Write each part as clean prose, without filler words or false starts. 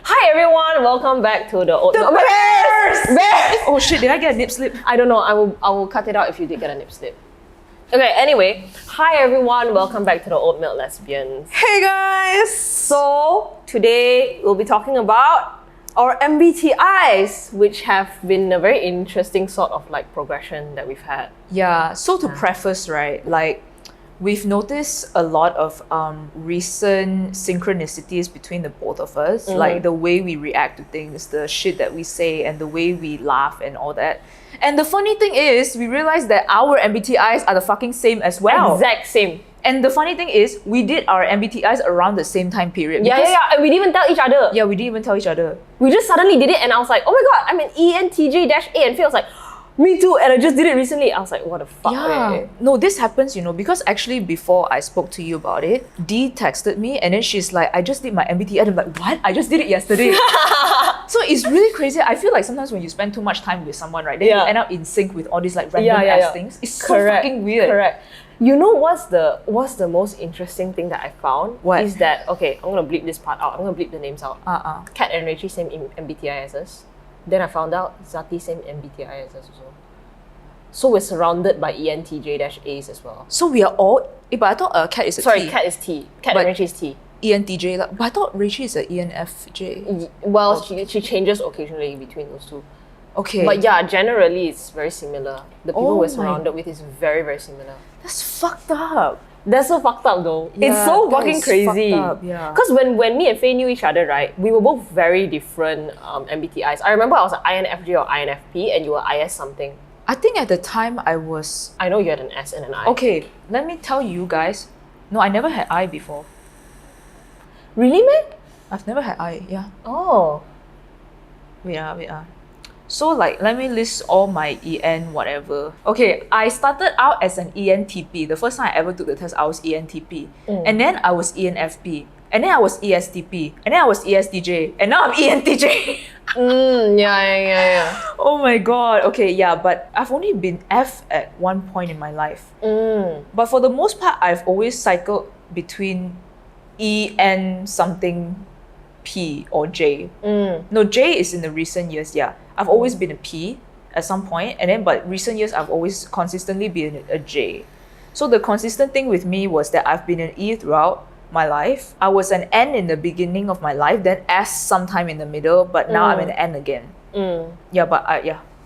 Hi everyone, welcome back to the old Bears! Oh shit, did I get a nip slip? I don't know, I will cut it out if you did get a nip slip. Okay, anyway, hi everyone, welcome back to the Old Milk Lesbians. Hey guys! So, today we'll be talking about our MBTIs, which have been a very interesting sort of like progression that we've had. Yeah, so to preface, right, like we've noticed a lot of recent synchronicities between the both of us, like the way we react to things, the shit that we say, and the way we laugh and all that. And the funny thing is, we realized that our MBTIs are the fucking same as well. Exact same. And the funny thing is, we did our MBTIs around the same time period. Yeah, and we didn't even tell each other. Yeah, we didn't even tell each other. We just suddenly did it and I was like, oh my god, I'm an ENTJ-A, and Phil was like, me too, and I just did it recently. I was like, what the fuck? Yeah. No, this happens, because actually before I spoke to you about it, Dee texted me and then she's like, I just did my MBTI. And I'm like, what? I just did it yesterday. So it's really crazy. I feel like sometimes when you spend too much time with someone, right, then you end up in sync with all these like random ass things. It's so fucking weird. Correct. You know what's the most interesting thing that I found? What? Is that, okay, I'm gonna bleep this part out. I'm gonna bleep the names out. Kat and Rachie, same MBTI as us. Then I found out Zati, same MBTI as us also. So we're surrounded by ENTJ-A's as well. So we are all... but I thought Kat is a T. Sorry, Kat is T. Kat and Rachie is T. ENTJ, but I thought Rachie is a ENFJ. Well, she changes occasionally between those two. Okay. But yeah, generally it's very similar. The people we're surrounded with is very, very similar. That's fucked up. That's so fucked up though. Yeah, it's so fucking crazy. Yeah. Because when me and Faye knew each other, right, we were both very different MBTIs. I remember I was an INFJ or INFP and you were IS something. I think at the time I was... I know you had an S and an I. Okay, let me tell you guys. No, I never had I before. Really, man? I've never had I, yeah. Oh. Wait. So like, let me list all my EN whatever. Okay, I started out as an ENTP. The first time I ever took the test, I was ENTP. And then I was ENFP. And then I was ESTP. And then I was ESTJ. And now I'm ENTJ. Yeah. Oh my god. Okay, yeah, but I've only been F at one point in my life. But for the most part, I've always cycled between EN something P or J. No, J is in the recent years, yeah. I've always been a P at some point, and then but recent years I've always consistently been a J. So the consistent thing with me was that I've been an E throughout my life. I was an N in the beginning of my life, then S sometime in the middle, but now I'm an N again. Yeah, but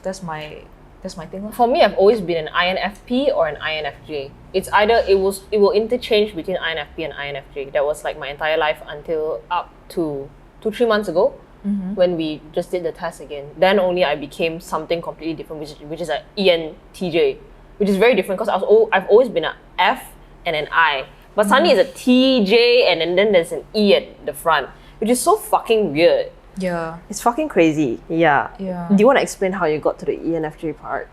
that's my thing. For me, I've always been an INFP or an INFJ. It's either it will interchange between INFP and INFJ. That was like my entire life until up to 2-3 months ago. When we just did the test again. Then only I became something completely different, which is an ENTJ, which is very different because I've always been an F and an I. But suddenly it's a TJ and then there's an E at the front, which is so fucking weird. Yeah. It's fucking crazy. Yeah. Do you want to explain how you got to the ENFJ part?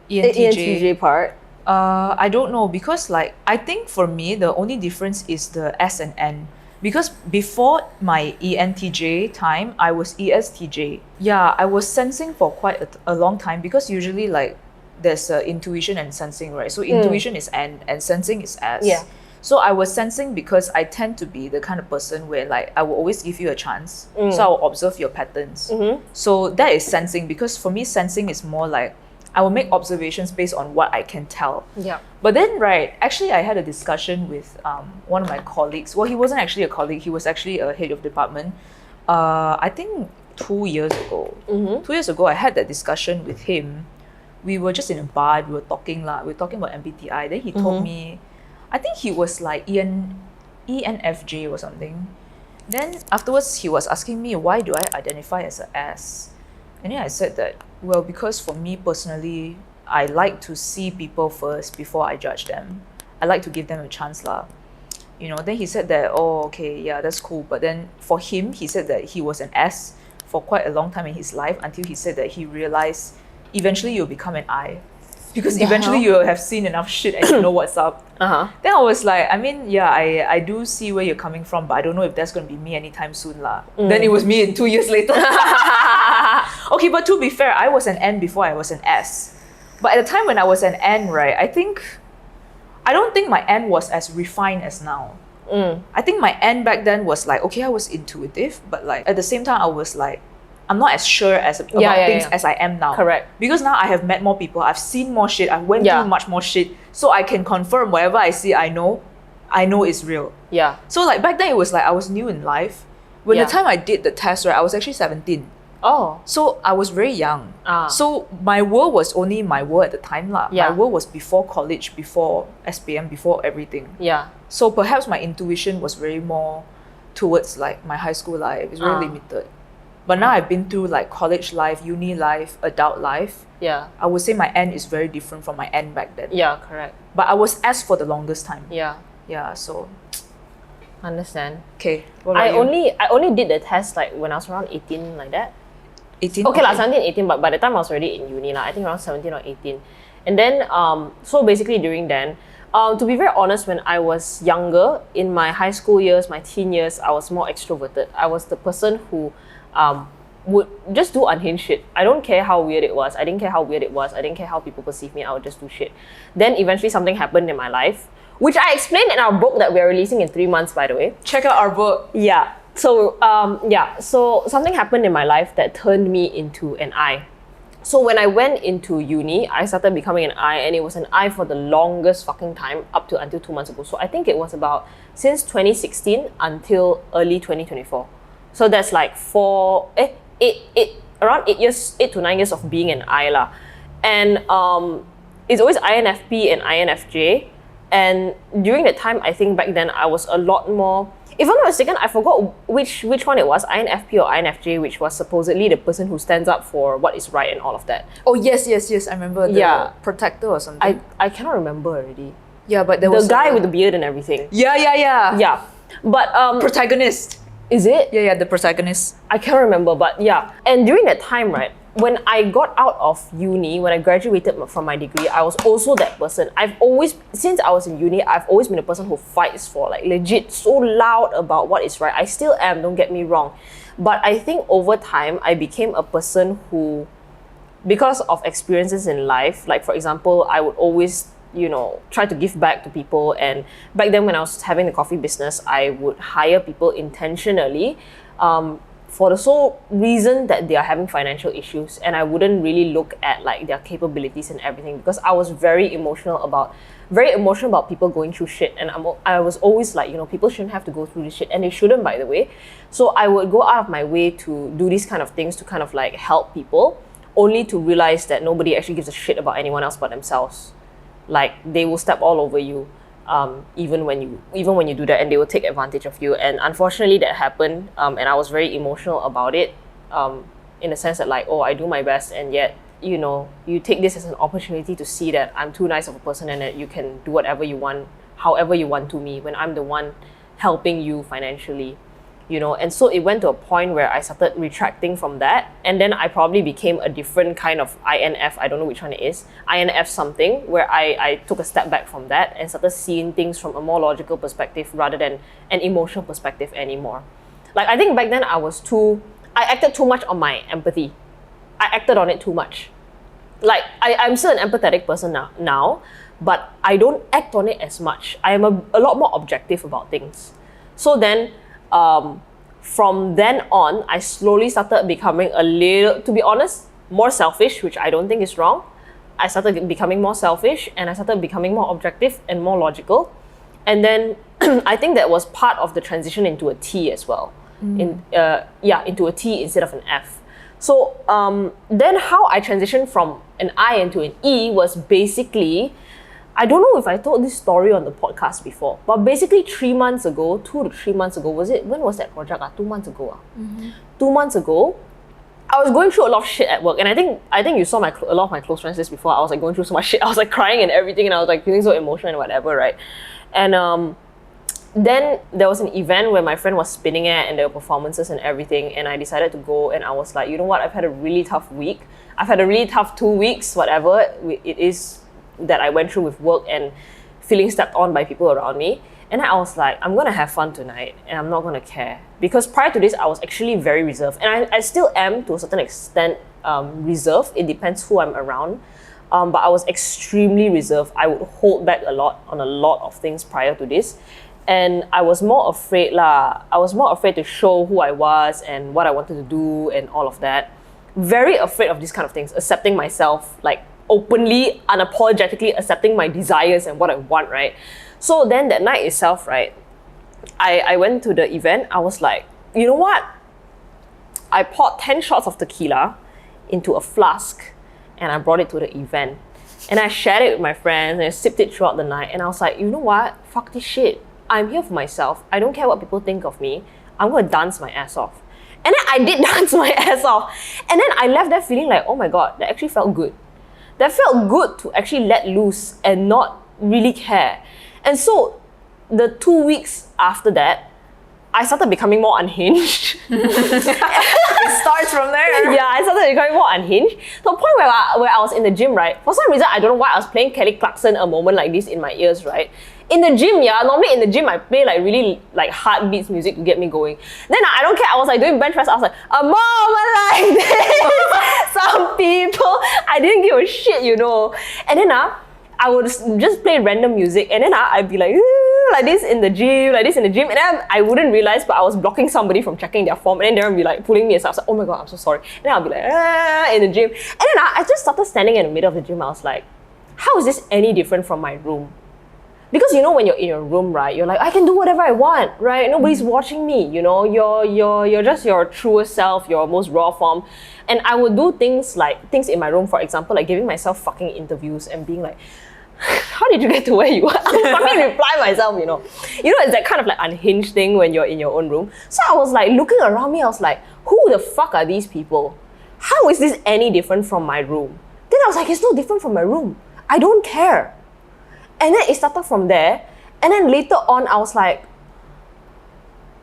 ENTJ part? I don't know, because like I think for me the only difference is the S and N. Because before my ENTJ time, I was ESTJ. Yeah, I was sensing for quite a long time, because usually like there's intuition and sensing, right? So intuition is N and sensing is S. Yeah. So I was sensing because I tend to be the kind of person where like I will always give you a chance. So I will observe your patterns. So that is sensing, because for me sensing is more like I will make observations based on what I can tell. Yeah. But then, right, actually I had a discussion with one of my colleagues. Well, he wasn't actually a colleague, he was actually a head of department. I think 2 years ago. 2 years ago, I had that discussion with him. We were just in a bar, we were talking about MBTI. Then he told me, I think he was like ENFJ or something. Then afterwards, he was asking me, why do I identify as an S? And then I said that, well, because for me personally, I like to see people first before I judge them. I like to give them a chance lah. Then he said that, oh, okay, yeah, that's cool. But then for him, he said that he was an S for quite a long time in his life, until he said that he realized eventually you'll become an I. Because eventually you'll have seen enough shit and you know what's up. Then I was like, I mean, yeah, I do see where you're coming from, but I don't know if that's going to be me anytime soon lah. Then it was me in 2 years later. Okay, but to be fair, I was an N before I was an S. But at the time when I was an N, right, I don't think my N was as refined as now. I think my N back then was like, okay, I was intuitive, but like at the same time, I was like, I'm not as sure about things as I am now. Correct. Because now I have met more people, I've seen more shit, I've went through much more shit, so I can confirm whatever I see, I know is real. Yeah. So like back then, it was like I was new in life. When the time I did the test, right, I was actually 17. Oh. So I was very young. So my world was only my world at the time lah. Yeah. My world was before college, before SPM, before everything. Yeah. So perhaps my intuition was very more towards like my high school life. It's very limited. But now I've been through like college life, uni life, adult life. Yeah. I would say my N is very different from my N back then. Yeah, correct. But I was S for the longest time. Yeah. Yeah, so Understand. okay. What about you? I only did the test like when I was around 18, like that. 18? Okay, like 17, 18, but by the time I was already in uni, I think around 17 or 18. And then, so basically during then, to be very honest, when I was younger, in my high school years, my teen years, I was more extroverted. I was the person who would just do unhinged shit. I don't care how weird it was. I didn't care how weird it was. I didn't care how people perceive me. I would just do shit. Then eventually something happened in my life, which I explained in our book that we're releasing in 3 months, by the way. Check out our book. Yeah. So, so something happened in my life that turned me into an I. So when I went into uni, I started becoming an I, and it was an I for the longest fucking time, until 2 months ago. So I think it was about since 2016 until early 2024. So that's like around 8 to 9 years of being an I lah. And it's always INFP and INFJ. And during that time, I think back then I was a lot more, if I'm not mistaken, I forgot which one it was, INFP or INFJ, which was supposedly the person who stands up for what is right and all of that. Oh yes, I remember the protector or something. I cannot remember already. Yeah, but there was the guy with the beard and everything. Yeah. Yeah. But protagonist. Is it? Yeah, the protagonist. I can't remember, but yeah. And during that time, right, when I got out of uni, when I graduated from my degree, I was also that person. Since I was in uni, I've always been a person who fights for, like, legit, so loud about what is right. I still am, don't get me wrong. But I think over time, I became a person who, because of experiences in life, like for example, I would always, try to give back to people. And back then when I was having the coffee business, I would hire people intentionally, for the sole reason that they are having financial issues, and I wouldn't really look at like their capabilities and everything, because I was very emotional about people going through shit, and I was always like, people shouldn't have to go through this shit, and they shouldn't, by the way. So I would go out of my way to do these kind of things to kind of like help people, only to realize that nobody actually gives a shit about anyone else but themselves. Like, they will step all over you. Even when you do that, and they will take advantage of you. And unfortunately that happened, and I was very emotional about it, in the sense that like, I do my best, and yet you take this as an opportunity to see that I'm too nice of a person and that you can do whatever you want, however you want to me, when I'm the one helping you financially. And so it went to a point where I started retracting from that, and then I probably became a different kind of INF, I don't know which one it is, INF something, where I took a step back from that and started seeing things from a more logical perspective rather than an emotional perspective anymore. Like, I think back then I acted too much on my empathy. I acted on it too much. Like, I'm still an empathetic person now, but I don't act on it as much. I am a lot more objective about things. So then, from then on, I slowly started becoming a little, to be honest, more selfish, which I don't think is wrong. I started becoming more selfish, and I started becoming more objective and more logical. And then I think that was part of the transition into a T as well. Into a T instead of an F. So then how I transitioned from an I into an E was basically, I don't know if I told this story on the podcast before, but basically 3 months ago, 2 to 3 months ago, when was that project? 2 months ago. 2 months ago, I was going through a lot of shit at work, and I think you saw a lot of my close friends this before. I was like going through so much shit. I was like crying and everything, and I was like feeling so emotional and whatever, right? And then there was an event where my friend was spinning it, and there were performances and everything, and I decided to go, and I was like, you know what? I've had a really tough week. I've had a really tough 2 weeks, whatever it is that I went through with work and feeling stepped on by people around me. And I was like, I'm gonna have fun tonight, and I'm not gonna care. Because prior to this, I was actually very reserved, and I still am to a certain extent reserved. It depends who I'm around. But I was extremely reserved. I would hold back a lot on a lot of things prior to this. And I was more afraid lah. I was more afraid to show who I was and what I wanted to do and all of that. Very afraid of these kind of things, accepting myself, like openly, unapologetically accepting my desires and what I want, right? So then that night itself, right, I went to the event. I was like, you know what? I poured 10 shots of tequila into a flask and I brought it to the event. And I shared it with my friends and I sipped it throughout the night. And I was like, you know what? Fuck this shit. I'm here for myself. I don't care what people think of me. I'm going to dance my ass off. And then I did dance my ass off. And then I left there feeling like, oh my God, that actually felt good. That felt good to actually let loose and not really care. And so the 2 weeks after that, I started becoming more unhinged. It starts from there. Yeah, I started becoming more unhinged. To the point where I was in the gym, right? For some reason, I don't know why I was playing Kelly Clarkson a moment like this in my ears, right? In the gym, yeah, normally in the gym, I play like really like heartbeats music to get me going. Then I don't care, I was like doing bench press, I was like, a moment like this. Some people, I didn't give a shit, you know. And then I would just play random music and then I'd be like this in the gym, like this in the gym. And then I wouldn't realize, but I was blocking somebody from checking their form. And then they'll be like pulling me aside. I was like, oh my God, I'm so sorry. And then I'll be like, in the gym. And then I just started standing in the middle of the gym. I was like, how is this any different from my room? Because you know, when you're in your room, right, you're like, I can do whatever I want, right? Nobody's watching me, you know, you're just your truest self, your most raw form. And I would do things in my room, for example, like giving myself fucking interviews and being like, how did you get to where you are? I would fucking reply myself, you know. You know, it's that kind of like unhinged thing when you're in your own room. So I was like looking around me, I was like, who the fuck are these people? How is this any different from my room? Then I was like, it's no different from my room. I don't care. And then it started from there. And then later on, I was like,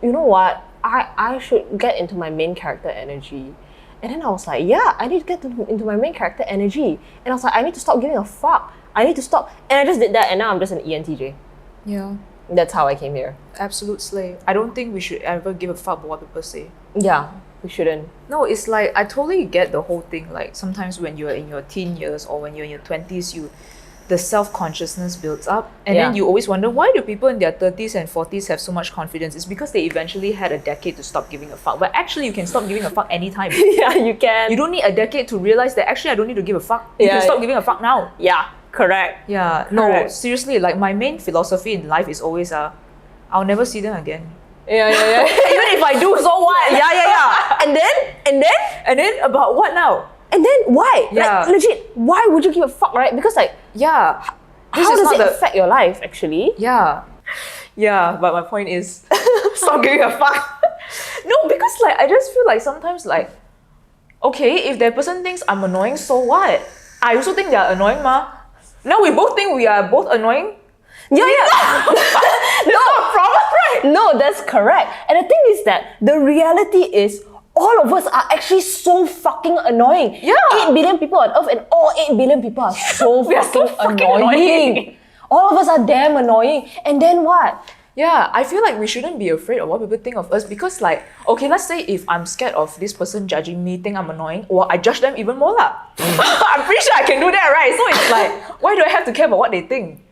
you know what? I should get into my main character energy. And then I was like, yeah, I need to get into my main character energy. And I was like, I need to stop giving a fuck. I need to stop. And I just did that and now I'm just an ENTJ. Yeah. That's how I came here. Absolute slave. I don't think we should ever give a fuck about what people say. Yeah, we shouldn't. No, it's like, I totally get the whole thing. Like, sometimes when you're in your teen years or when you're in your 20s, the self-consciousness builds up. And then you always wonder, why do people in their 30s and 40s have so much confidence? It's because they eventually had a decade to stop giving a fuck. But actually, you can stop giving a fuck anytime. Yeah, you can. You don't need a decade to realize that actually I don't need to give a fuck. You can stop giving a fuck now. Yeah, correct. Yeah, Correct. No, seriously, like my main philosophy in life is always I'll never see them again. Yeah. Even if I do, so what? Yeah. And then about what now? And then why? Yeah. Like legit, why would you give a fuck, right? Because like, Yeah. how does it affect your life actually? Yeah. Yeah, but my point is stop giving a fuck. No, because like I just feel like sometimes like, okay, if that person thinks I'm annoying, so what? I also think they're annoying, ma. Now we both think we are both annoying. Yeah. No problem, right? No, that's correct. And the thing is that the reality is all of us are actually so fucking annoying. Yeah. 8 billion people on Earth and all 8 billion people are so fucking annoying. All of us are damn annoying. And then what? Yeah, I feel like we shouldn't be afraid of what people think of us because like, okay, let's say if I'm scared of this person judging me, think I'm annoying, well, I judge them even more lah. I'm pretty sure I can do that, right? So it's like, why do I have to care about what they think?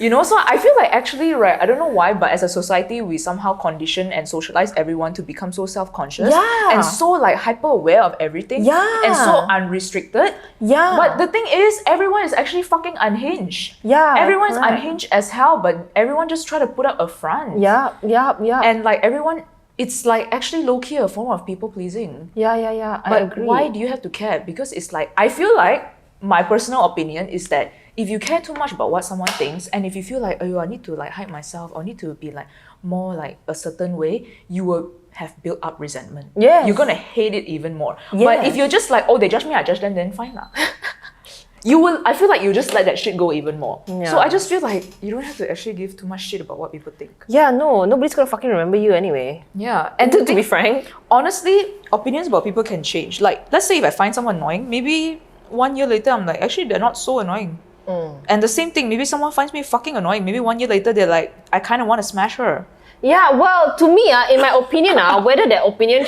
You know, so I feel like actually, right, I don't know why, but as a society, we somehow condition and socialize everyone to become so self-conscious and so like hyper-aware of everything and so unrestricted. Yeah. But the thing is, everyone is actually fucking unhinged. Yeah. Everyone's correct. unhinged as hell, but everyone just try to put up a front. Yeah. And like everyone, it's like actually low-key a form of people-pleasing. Yeah. I But agree. why do you have to care? Because it's like, I feel like my personal opinion is that if you care too much about what someone thinks, and if you feel like, oh, I need to like hide myself, or need to be like more like a certain way, you will have built up resentment. Yes. You're gonna hate it even more. Yes. But if you're just like, oh, they judge me, I judge them, then fine lah. I feel like you just let that shit go even more. Yeah. So I just feel like you don't have to actually give too much shit about what people think. Yeah, no, nobody's gonna fucking remember you anyway. Yeah. And to be frank, honestly, opinions about people can change. Like, let's say if I find someone annoying, maybe 1 year later I'm like, actually they're not so annoying. And the same thing, maybe someone finds me fucking annoying. Maybe 1 year later they're like, I kind of want to smash her. yeah, well, to me, in my opinion, whether their opinion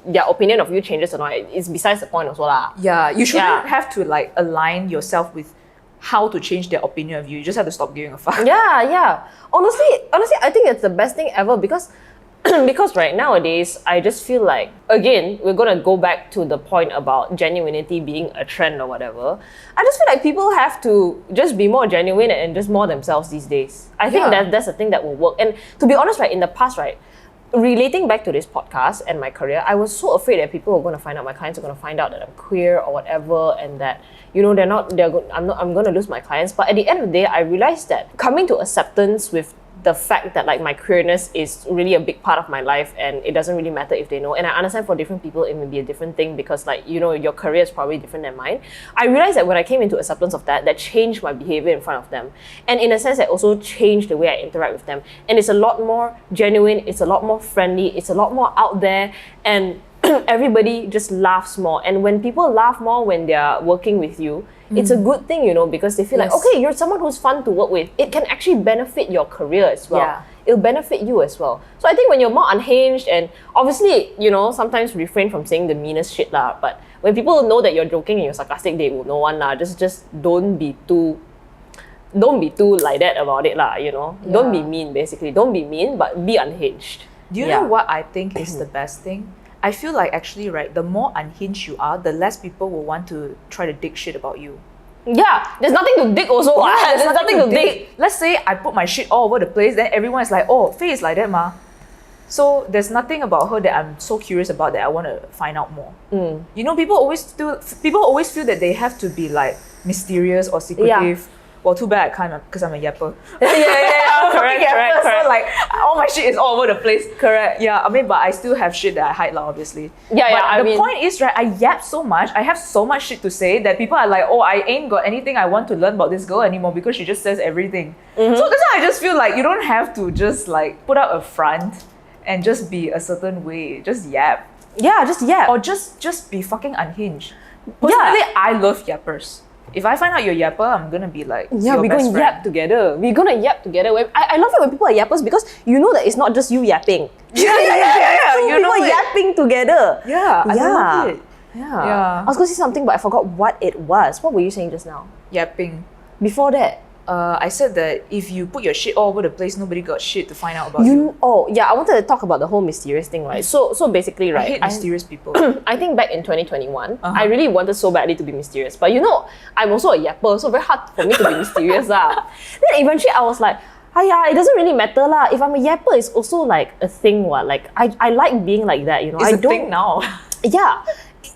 their opinion of you changes or not, is besides the point also lah. Yeah, you shouldn't have to like align yourself with how to change their opinion of you. You just have to stop giving a fuck. Yeah. Honestly, I think it's the best thing ever because because right nowadays, I just feel like, again, we're gonna go back to the point about genuinity being a trend or whatever. I just feel like people have to just be more genuine and just more themselves these days. I think that's the thing that will work. And to be honest, right, in the past, right, relating back to this podcast and my career, I was so afraid that people are going to find out, my clients are going to find out that I'm queer or whatever, and that, you know, I'm going to lose my clients. But at the end of the day, I realized that coming to acceptance with the fact that like my queerness is really a big part of my life and it doesn't really matter if they know. And I understand for different people it may be a different thing because like, you know, your career is probably different than mine. I realized that when I came into acceptance of that changed my behavior in front of them. And in a sense, that also changed the way I interact with them. And it's a lot more genuine, it's a lot more friendly, it's a lot more out there, and everybody just laughs more. And when people laugh more when they're working with you, it's a good thing, you know, because they feel like, okay, you're someone who's fun to work with. It can actually benefit your career as well. Yeah. It'll benefit you as well. So I think when you're more unhinged and obviously, you know, sometimes refrain from saying the meanest shit lah. But when people know that you're joking and you're sarcastic, they will know one lah. Just don't be too like that about it lah, you know. Yeah. Don't be mean, basically. Don't be mean, but be unhinged. Do you know what I think is the best thing? I feel like actually, right, the more unhinged you are, the less people will want to try to dig shit about you. Yeah, there's nothing to dig also. There's nothing to dig. Let's say I put my shit all over the place, then everyone is like, oh, Faye is like that, ma. So there's nothing about her that I'm so curious about that I want to find out more. You know, people always feel that they have to be like mysterious or secretive. Yeah. Well, too bad I can't because I'm a yapper. Correct. So like all my shit is all over the place. Correct. Yeah, I mean, but I still have shit that I hide, lah, obviously. Yeah, But the point is, right, I yap so much, I have so much shit to say that people are like, oh, I ain't got anything I want to learn about this girl anymore because she just says everything. So that's why I just feel like you don't have to just like put out a front and just be a certain way. Just yap. Yeah, just yap. Or just be fucking unhinged. Personally, I love yappers. If I find out you're yapper, I'm gonna be like, yeah, we're going to yap together. We're gonna yap together. I love it when people are yappers because you know that it's not just you yapping. Yeah. Two You know people it. yapping together. Yeah, I love it. Yeah. I was gonna say something, but I forgot what it was. What were you saying just now? Yapping. Before that, I said that if you put your shit all over the place, nobody got shit to find out about you. I wanted to talk about the whole mysterious thing, right? So basically, right, I hate mysterious people. I think back in 2021, I really wanted so badly to be mysterious. But you know, I'm also a yapper, so very hard for me to be mysterious. Then eventually I was like, it doesn't really matter lah. If I'm a yapper, it's also like a thing. Like I like being like that, you know. It's a thing now. Yeah.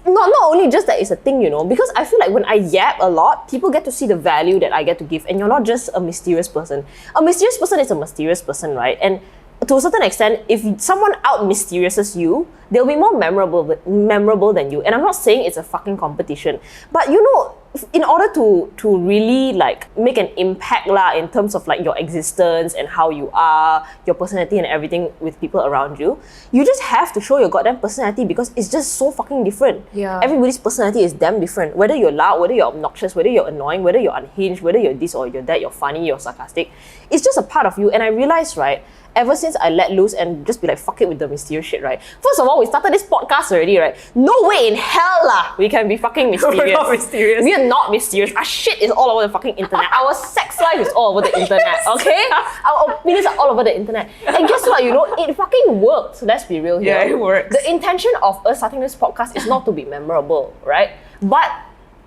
Not only just that it's a thing, you know, because I feel like when I yap a lot, people get to see the value that I get to give, and you're not just a mysterious person. A mysterious person is a mysterious person, right? And to a certain extent, if someone out mysteriouses you, they'll be more memorable than you. And I'm not saying it's a fucking competition, but you know, in order to really like make an impact lah in terms of like your existence and how you are, your personality and everything with people around you, you just have to show your goddamn personality because it's just so fucking different. Yeah. Everybody's personality is damn different. Whether you're loud, whether you're obnoxious, whether you're annoying, whether you're unhinged, whether you're this or you're that, you're funny, you're sarcastic. It's just a part of you. And I realized, right, ever since I let loose and just be like, fuck it with the mysterious shit, right? First of all, we started this podcast already, right? No way in hell lah we can be fucking mysterious. We're not mysterious. We are not mysterious. Our shit is all over the fucking internet. Our sex life is all over the internet, okay? Our opinions are all over the internet. And guess what, you know, it fucking worked. Let's be real here. Yeah, it works. The intention of us starting this podcast is not to be memorable, right? But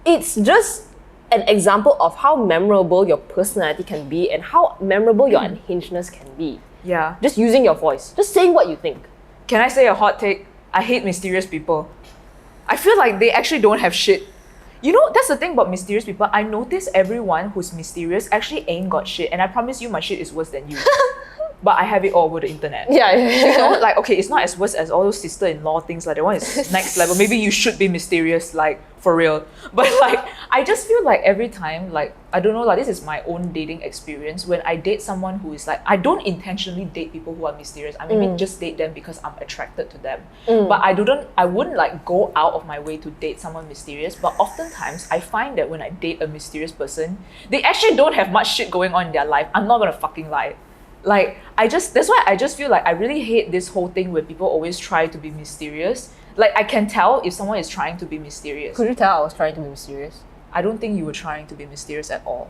it's just an example of how memorable your personality can be and how memorable your unhingedness can be. Yeah. Just using your voice. Just saying what you think. Can I say a hot take? I hate mysterious people. I feel like they actually don't have shit. You know, that's the thing about mysterious people. I notice everyone who's mysterious actually ain't got shit. And I promise you, my shit is worse than you. But I have it all over the internet. Yeah. You know, like, okay, it's not as worse as all those sister-in-law things. Like, that one is next level. Maybe you should be mysterious, like, for real. But, like, I just feel like every time, like, I don't know, like, this is my own dating experience. When I date someone who is like, I don't intentionally date people who are mysterious. I maybe just date them because I'm attracted to them. But I wouldn't, like, go out of my way to date someone mysterious. But oftentimes, I find that when I date a mysterious person, they actually don't have much shit going on in their life. I'm not gonna fucking lie. Like, that's why I just feel like I really hate this whole thing where people always try to be mysterious. Like, I can tell if someone is trying to be mysterious. Could you tell I was trying to be mysterious? I don't think you were trying to be mysterious at all.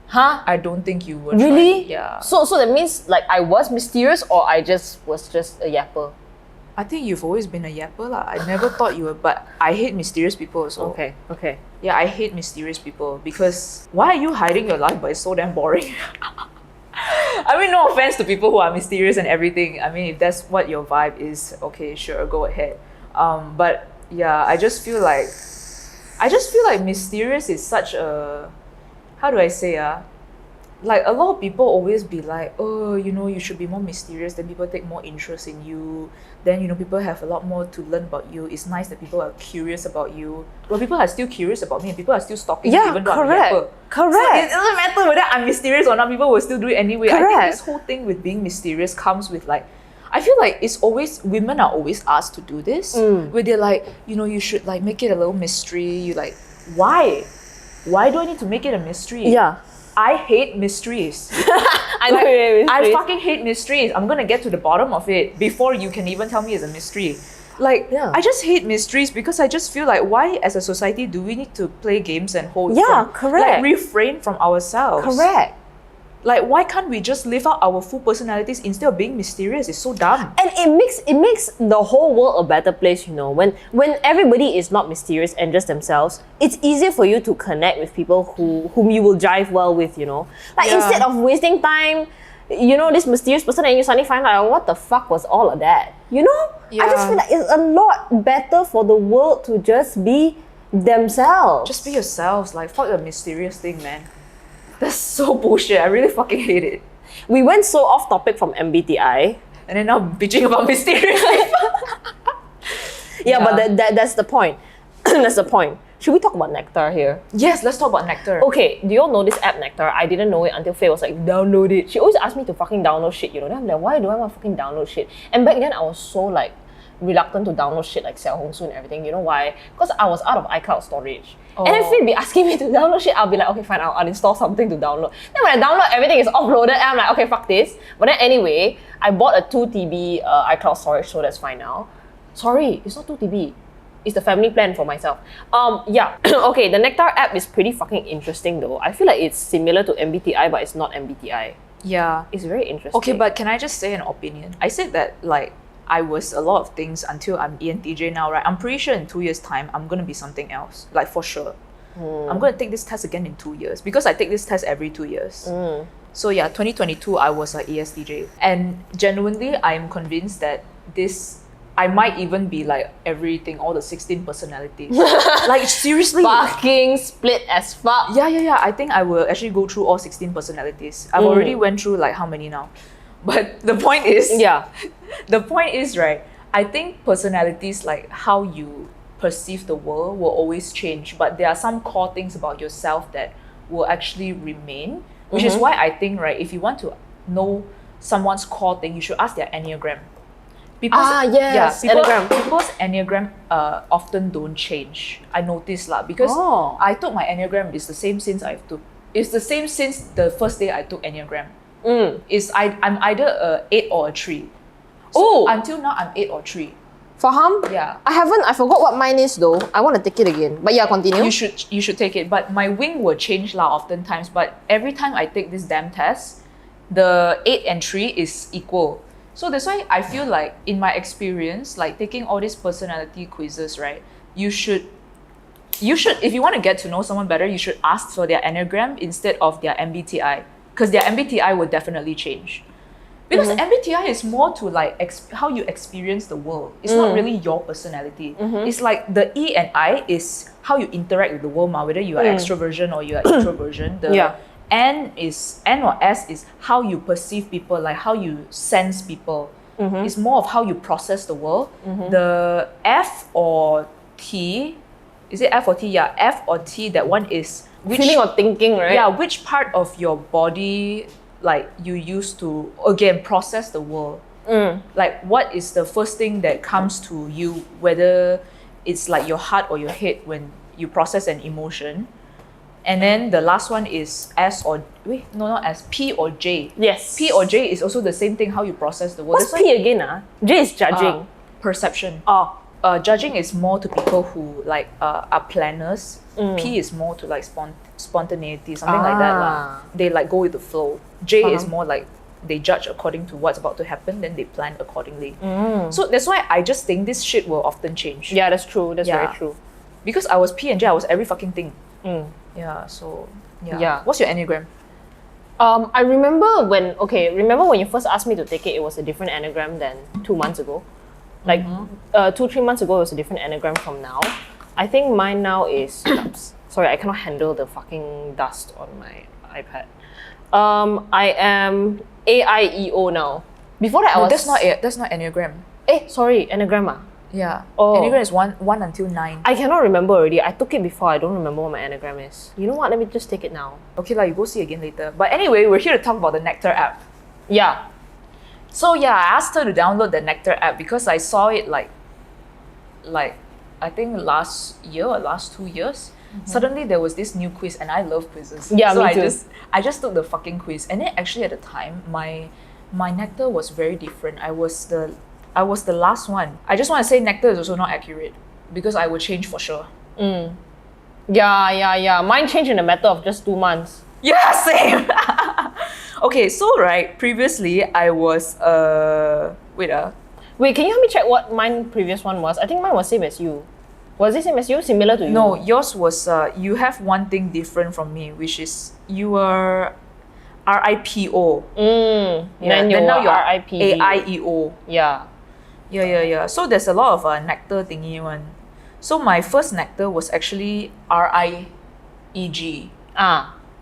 Huh? I don't think you were Really? trying. Yeah. So that means like I was mysterious or I was just a yapper? I think you've always been a yapper lah. I never thought you were, but I hate mysterious people also. Okay. Yeah, I hate mysterious people because why are you hiding your life but it's so damn boring? I mean, no offense to people who are mysterious and everything. I mean, if that's what your vibe is, okay, sure, go ahead. But yeah, I just feel like mysterious is such a, how do I say like a lot of people always be like, oh, you know, you should be more mysterious, then people take more interest in you, then, you know, people have a lot more to learn about you. It's nice that people are curious about you. Well, people are still curious about me and people are still stalking me even though I'm a yapper. Correct. So it doesn't matter whether I'm mysterious or not, people will still do it anyway. I think this whole thing with being mysterious comes with like, I feel like it's always, women are always asked to do this, where they're like, you know, you should like make it a little mystery. You like, why? Why do I need to make it a mystery? Yeah. I hate mysteries. I know you hate mysteries. I fucking hate mysteries. I'm gonna get to the bottom of it before you can even tell me it's a mystery. Like, I just hate mysteries because I just feel like, why as a society do we need to play games and hold correct. Like refrain from ourselves? Correct. Like, why can't we just live out our full personalities instead of being mysterious? It's so dumb. And it makes the whole world a better place, you know. When everybody is not mysterious and just themselves, it's easier for you to connect with people whom you will jive well with, you know. Like instead of wasting time, you know, this mysterious person and you suddenly find out what the fuck was all of that. You know? I just feel like it's a lot better for the world to just be themselves. Just be yourselves. Like, fuck the mysterious thing, man. That's so bullshit. I really fucking hate it. We went so off topic from MBTI. And then now bitching about mysterious. But that's the point. That's the point. Should we talk about Nectar here? Yes, let's talk about Nectar. Okay, do you all know this app Nectar? I didn't know it until Faye was like, download it. She always asked me to fucking download shit, you know. Then I'm like, why do I want to fucking download shit? And back then I was so like reluctant to download shit like Xiao Hong Su and everything. You know why? Because I was out of iCloud storage. And then Faye be asking me to download shit, I'll be like, okay, fine, I'll uninstall something to download. Then when I download, everything is offloaded, and I'm like, okay, fuck this. But then anyway, I bought a 2 TB iCloud storage, so that's fine now. Sorry, it's not 2 TB. It's the family plan for myself. Okay, the Nectar app is pretty fucking interesting though. I feel like it's similar to MBTI, but it's not MBTI. Yeah. It's very interesting. Okay, but can I just say an opinion? I said that like I was a lot of things until I'm ENTJ now, right? I'm pretty sure in 2 years' time, I'm going to be something else. Like, for sure. I'm going to take this test again in 2 years because I take this test every 2 years. So yeah, 2022, I was like ESTJ. And genuinely, I'm convinced that I might even be like everything, all the 16 personalities. Like, seriously. Fucking split as fuck. Yeah. I think I will actually go through all 16 personalities. I've already went through like how many now? But the point is, right, I think personalities, like how you perceive the world, will always change. But there are some core things about yourself that will actually remain, which is why I think, right, if you want to know someone's core thing, you should ask their Enneagram. People's Enneagram often don't change. I noticed lah, because I took my Enneagram, it's the same since the first day I took Enneagram. I'm either a 8 or a 3. So until now, I'm 8 or 3. Faham? Yeah. I forgot what mine is though. I want to take it again. But yeah, continue. You should take it. But my wing will change lah oftentimes. But every time I take this damn test, the 8 and 3 is equal. So that's why I feel like in my experience, like taking all these personality quizzes, right? You should, if you want to get to know someone better, you should ask for their Enneagram instead of their MBTI. Because their MBTI will definitely change. Because MBTI is more to like how you experience the world. It's not really your personality. It's like the E and I is how you interact with the world, whether you are extroversion or you are introversion. The N or S is how you perceive people, like how you sense people. It's more of how you process the world. The F or T, is it F or T? Yeah, F or T, that one is feeling or thinking, right? Yeah, which part of your body like you use to again process the world. Like what is the first thing that comes to you, whether it's like your heart or your head when you process an emotion. And then the last one is P or J. Yes. P or J is also the same thing, how you process the world. What's P again? J is judging. Perception. judging is more to people who like are planners. P is more to like spontaneity, something like that lah. They like go with the flow. J is more like they judge according to what's about to happen, then they plan accordingly. So that's why I just think this shit will often change. Yeah, that's true. That's very true. Because I was P and J, I was every fucking thing. Yeah, so yeah. What's your Enneagram? I remember when you first asked me to take it, it was a different Enneagram than 2 months ago. Like 2-3 months ago, it was a different Enneagram from now. I think mine now is sorry, I cannot handle the fucking dust on my iPad. I am AIEO now. Before that, I was. That's not Enneagram. Sorry, Enneagram. Yeah. Oh. Enneagram is 1 until 9. I cannot remember already. I took it before. I don't remember what my Enneagram is. You know what? Let me just take it now. Okay, you go see again later. But anyway, we're here to talk about the Nectar app. Yeah. So I asked her to download the Nectar app because I saw it like I think last year or last 2 years. Suddenly there was this new quiz, and I love quizzes. Yeah, so me too. I just took the fucking quiz, and then actually at the time my Nectar was very different. I was the last one. I just want to say Nectar is also not accurate because I will change for sure. Yeah. Mine changed in a matter of just 2 months. Yeah, same. Okay, so previously I was Wait, can you help me check what mine previous one was? I think mine was same as you. Was it same as you? Similar to you? No, yours was you have one thing different from me, which is you were RIPO. Then now you're RIPD. AIEO. Yeah. So there's a lot of Nectar thingy one. So my first Nectar was actually RIEG.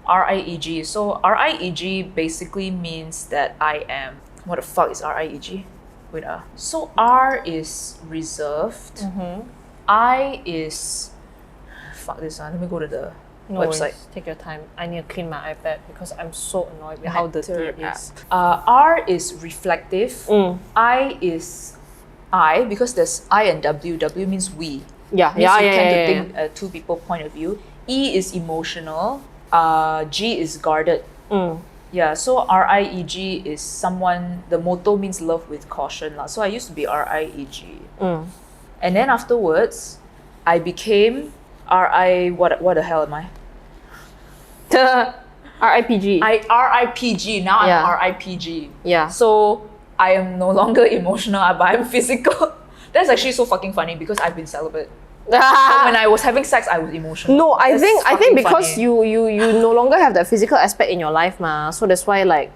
RIEG. So RIEG basically means that I am. What the fuck is RIEG? Wait. So R is reserved. I is. Fuck this one. Let me go to the website. Worries. Take your time. I need to clean my iPad because I'm so annoyed with how dirty it is. R is reflective. I is I because there's I and W. W means we. Yeah. You tend to think two people point of view. E is emotional. G is guarded. Yeah, so RIEG is someone, the motto means love with caution. So I used to be RIEG. And then afterwards, I became what the hell am I? RIPG. RIPG, now I'm RIPG. Yeah. So I am no longer emotional, but I'm physical. That's actually so fucking funny because I've been celibate. But when I was having sex, I was emotional. No, I think because funny. you no longer have that physical aspect in your life, so that's why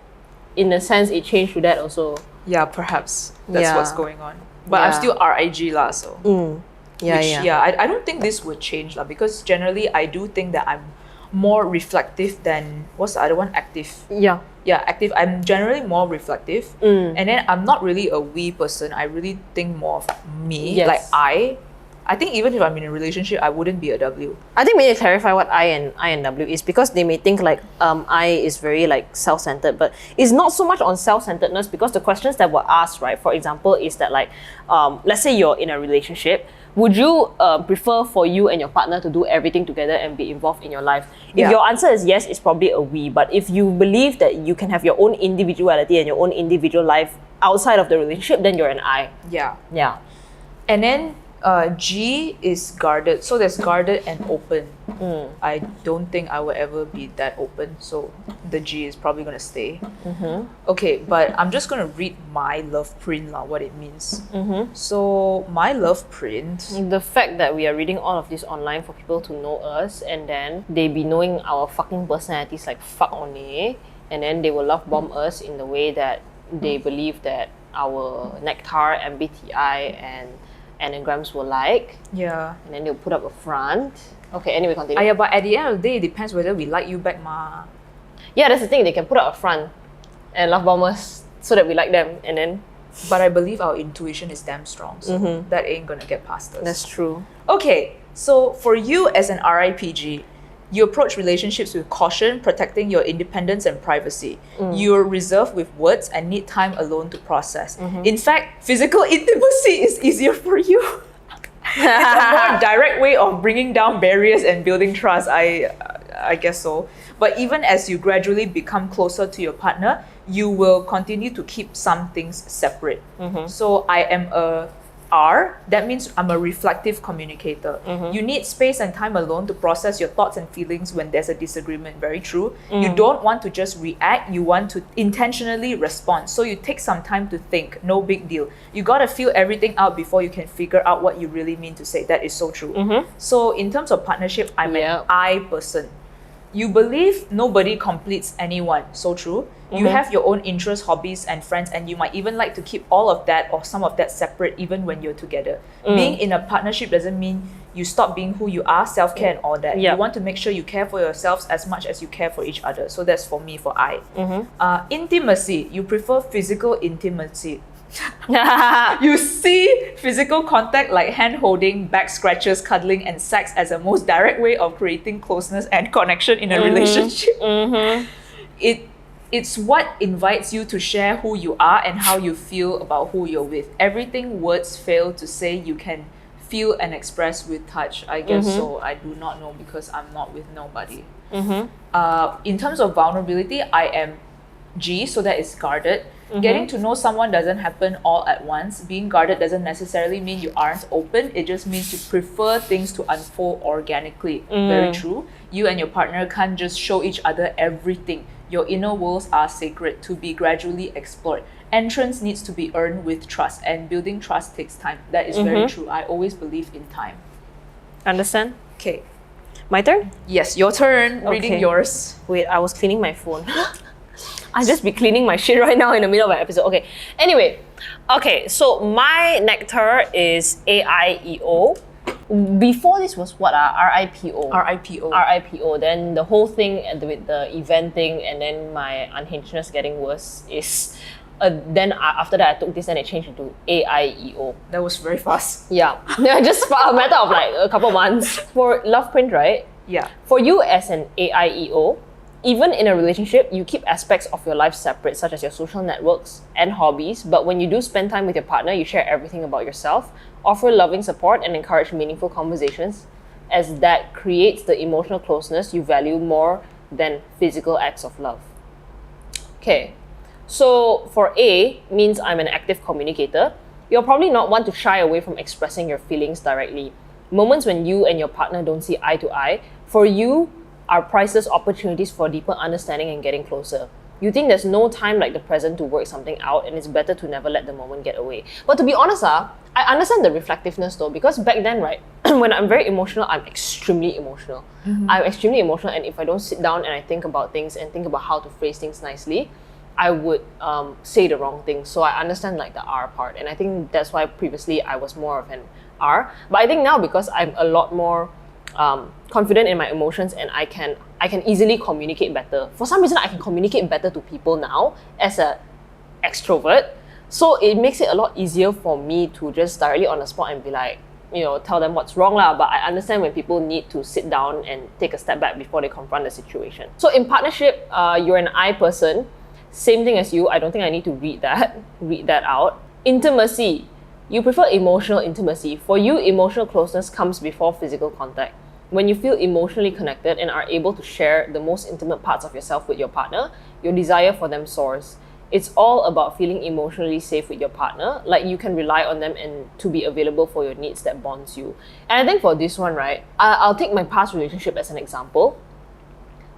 in a sense it changed to that also. Yeah, perhaps that's what's going on. But I'm still RIG lah, so. I don't think this would change lah because generally I do think that I'm more reflective than what's the other one? Active. Yeah, active. I'm generally more reflective, and then I'm not really a we person. I really think more of me. Yes. Like I think even if I'm in a relationship, I wouldn't be a W. I think we need to clarify what I and W is because they may think I is very self-centered, but it's not so much on self-centeredness because the questions that were asked, right, for example, is that let's say you're in a relationship, would you prefer for you and your partner to do everything together and be involved in your life? If your answer is yes, it's probably a we. But if you believe that you can have your own individuality and your own individual life outside of the relationship, then you're an I. Yeah. And then G is guarded. So there's guarded and open. I don't think I will ever be that open. So the G is probably going to stay. Okay, but I'm just going to read my love print, what it means. So my love print. The fact that we are reading all of this online for people to know us and then they be knowing our fucking personalities like fuck only, and then they will love bomb us in the way that they believe that our Nectar, MBTI and Enneagrams will Yeah. And then they'll put up a front. Okay, anyway, continue. But at the end of the day, it depends whether we like you back, ma. Yeah, that's the thing. They can put up a front and love bomb us so that we like them, and then. But I believe our intuition is damn strong, so that ain't gonna get past us. That's true. Okay, so for you as an RIPG, you approach relationships with caution, protecting your independence and privacy. You're reserved with words and need time alone to process. In fact, physical intimacy is easier for you. It's a more direct way of bringing down barriers and building trust. I guess so. But even as you gradually become closer to your partner, you will continue to keep some things separate. So I am a R, that means I'm a reflective communicator. You need space and time alone to process your thoughts and feelings when there's a disagreement. Very true. You don't want to just react, you want to intentionally respond. So you take some time to think, no big deal. You gotta feel everything out before you can figure out what you really mean to say. That is so true. So in terms of partnership, I'm an I person. You believe nobody completes anyone. So true. You have your own interests, hobbies, and friends, and you might even like to keep all of that or some of that separate even when you're together. Being in a partnership doesn't mean you stop being who you are, self-care and all that. You want to make sure you care for yourselves as much as you care for each other. So that's for me, for I. Intimacy. You prefer physical intimacy. You see physical contact like hand holding, back scratches, cuddling, and sex as a most direct way of creating closeness and connection in a relationship. It's what invites you to share who you are and how you feel about who you're with. Everything words fail to say you can feel and express with touch. I guess so. I do not know because I'm not with nobody. In terms of vulnerability, I am G, so that is guarded. Getting to know someone doesn't happen all at once. Being guarded doesn't necessarily mean you aren't open. It just means you prefer things to unfold organically. Very true. You and your partner can't just show each other everything. Your inner worlds are sacred to be gradually explored. Entrance needs to be earned with trust, and building trust takes time. That is very true. I always believe in time. Understand? Okay. My turn? Yes, your turn. Reading yours. Wait, I was cleaning my phone. I'll just be cleaning my shit right now in the middle of an episode. Okay. Anyway, so my Nectar is AIEO. Before this was what? RIPO. RIPO. RIPO. Then the whole thing with the event thing, and then my unhingedness getting worse is. Then after that, I took this and it changed into AIEO. That was very fast. Yeah. Just a matter of like a couple months. For Loveprint, right? Yeah. For you as an AIEO, even in a relationship, you keep aspects of your life separate, such as your social networks and hobbies. But when you do spend time with your partner, you share everything about yourself, offer loving support, and encourage meaningful conversations, as that creates the emotional closeness you value more than physical acts of love. Okay, so for A, means I'm an active communicator. You'll probably not want to shy away from expressing your feelings directly. Moments when you and your partner don't see eye to eye, for you, are priceless opportunities for deeper understanding and getting closer. You think there's no time like the present to work something out, and it's better to never let the moment get away. But to be honest, I understand the reflectiveness though, because back then, right, when I'm very emotional, I'm extremely emotional. I'm extremely emotional, and if I don't sit down and I think about things and think about how to phrase things nicely, I would say the wrong thing. So I understand like the R part, and I think that's why previously I was more of an R. But I think now, because I'm a lot more confident in my emotions, and I can easily communicate better. For some reason, I can communicate better to people now as an extrovert. So it makes it a lot easier for me to just directly on the spot and be like, tell them what's wrong lah. But I understand when people need to sit down and take a step back before they confront the situation. So in partnership, you're an I person. Same thing as you. I don't think I need to read that out. Intimacy. You prefer emotional intimacy. For you, emotional closeness comes before physical contact. When you feel emotionally connected and are able to share the most intimate parts of yourself with your partner, your desire for them soars. It's all about feeling emotionally safe with your partner, like you can rely on them and to be available for your needs that bonds you. And I think for this one, right, I'll take my past relationship as an example.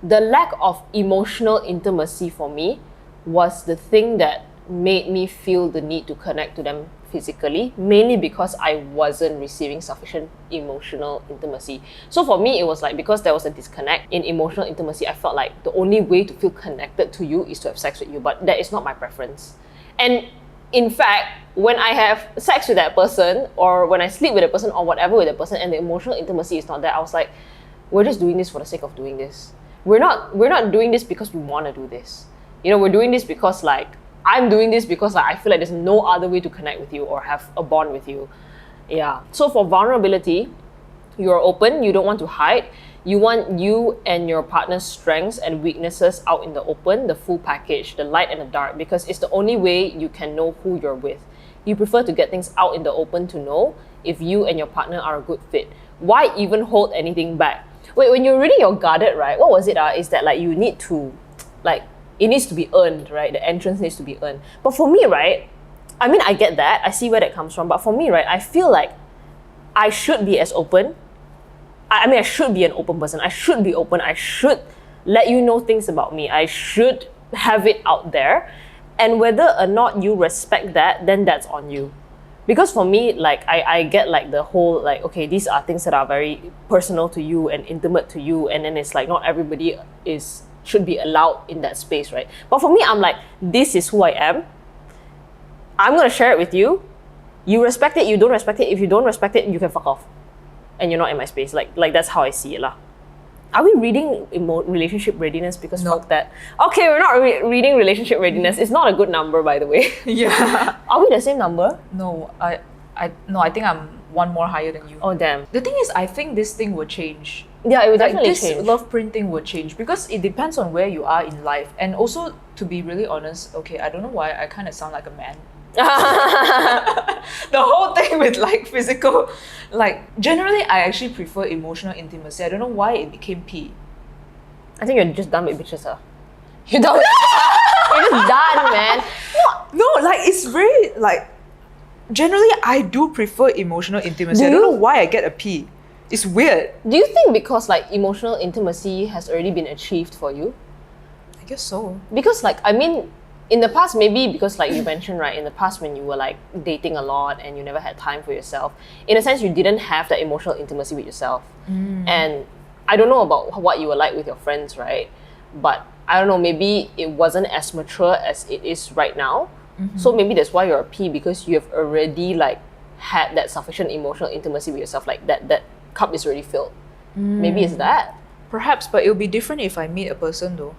The lack of emotional intimacy for me was the thing that made me feel the need to connect to them physically, mainly because I wasn't receiving sufficient emotional intimacy. So for me, it was like, because there was a disconnect in emotional intimacy, I felt like the only way to feel connected to you is to have sex with you, but that is not my preference. And in fact, when I have sex with that person, or when I sleep with a person, or whatever with a person, and the emotional intimacy is not there, I was like, we're just doing this for the sake of doing this. We're not doing this because we want to do this. We're doing this because like, I'm doing this because I feel like there's no other way to connect with you or have a bond with you. Yeah. So for vulnerability, you're open, you don't want to hide. You want you and your partner's strengths and weaknesses out in the open, the full package, the light and the dark, because it's the only way you can know who you're with. You prefer to get things out in the open to know if you and your partner are a good fit. Why even hold anything back? Wait, when you're guarded, right? What was it? Is that like you need to, like, it needs to be earned, right? The entrance needs to be earned. But for me, right, I mean, I get that. I see where that comes from. But for me, right, I feel like I should be as open. I mean, I should be an open person. I should be open. I should let you know things about me. I should have it out there. And whether or not you respect that, then that's on you. Because for me, like, I get like the whole, like, okay, these are things that are very personal to you and intimate to you. And then it's like, not everybody should be allowed in that space, right? But for me, I'm like, this is who I am. I'm going to share it with you. You respect it, you don't respect it. If you don't respect it, you can fuck off. And you're not in my space. Like that's how I see it lah. Are we reading relationship readiness? Because No. fuck that. Okay, we're not reading relationship readiness. It's not a good number, by the way. Yeah. Are we the same number? No, I think I'm one more higher than you. Oh, damn. The thing is, I think this thing will change. Yeah, it would Like definitely this change. love printing will change because it depends on where you are in life. And also, to be really honest, okay, I don't know why I kind of sound like a man. The whole thing with like physical, like generally I actually prefer emotional intimacy. I don't know why it became P. I think you're just done with bitches, huh? You're done with You're just done, man. No, like it's very like generally I do prefer emotional intimacy. Do I don't you? know why I get a P. It's weird. Do you think because like emotional intimacy has already been achieved for you? I guess so. Because like, I mean, in the past, maybe because like you mentioned, right, in the past when you were like dating a lot and you never had time for yourself, in a sense you didn't have that emotional intimacy with yourself. And I don't know about what you were like with your friends, right? But I don't know, maybe it wasn't as mature as it is right now. So maybe that's why you're a P, because you have already like had that sufficient emotional intimacy with yourself, like that cup is already filled. Maybe it's that. Perhaps, but it'll be different if I meet a person though.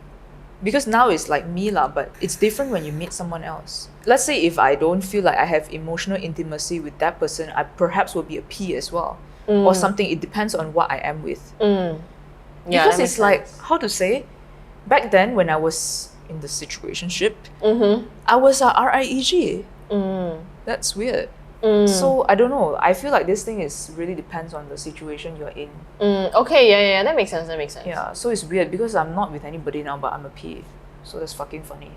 Because now it's like me lah, but it's different when you meet someone else. Let's say if I don't feel like I have emotional intimacy with that person, I perhaps will be a P as well. Or something, it depends on what I am with. Yeah, Because that it's makes like, sense. how to say, back then when I was in the situationship, I was a RIEG. That's weird. So I don't know. I feel like this thing is really depends on the situation you're in. Okay, yeah, that makes sense. Yeah, so it's weird because I'm not with anybody now, but I'm a P. So that's fucking funny.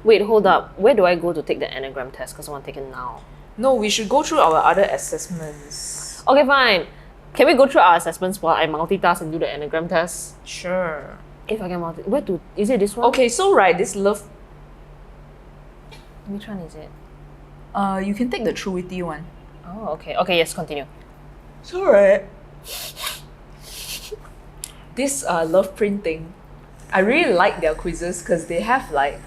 Wait, hold up. Where do I go to take the Enneagram test? Because I want to take it now. No, we should go through our other assessments. Okay, fine. Can we go through our assessments while I multitask and do the Enneagram test? Sure. If I can where to, is it this one? Okay, so right, this love, Which one is it? you can take the truity one. Oh, okay. Okay, yes, continue. So right, this love printing, I really like their quizzes because they have like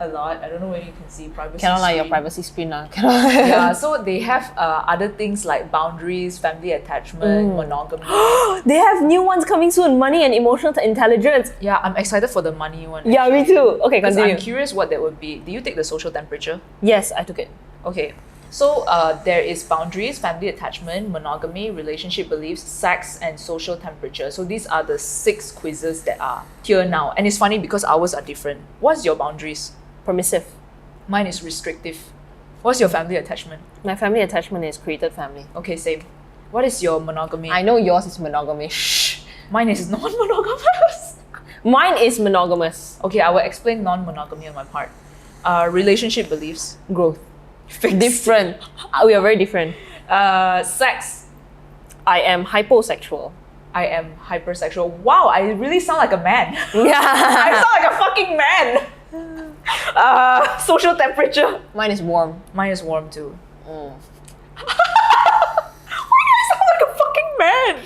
a lot. I don't know whether you can see privacy. Cannot like your screen. privacy screen lah. Cannot. Yeah, so they have other things like boundaries, family attachment, monogamy. They have new ones coming soon. Money and emotional intelligence. Yeah, I'm excited for the money one. Yeah, me too. Okay, Because continue. I'm curious what that would be. Do you take the social temperature? Yes, I took it. Okay, so there is boundaries, family attachment, monogamy, relationship beliefs, sex, and social temperature. So these are the 6 quizzes that are here now. And it's funny because ours are different. What's your boundaries? Permissive. Mine is restrictive. What's your family attachment? My family attachment is created family. Okay, same. What is your monogamy? I know yours is monogamy. Shh. Mine is non-monogamous. Mine is monogamous. Okay, I will explain non-monogamy on my part. Relationship beliefs. Growth. Fixed. Different. We are very different. Sex. I am hyposexual. I am hypersexual. Wow, I really sound like a man. Yeah. I sound like a fucking man. Social temperature. Mine is warm. Mine is warm too. Why do I sound like a fucking man?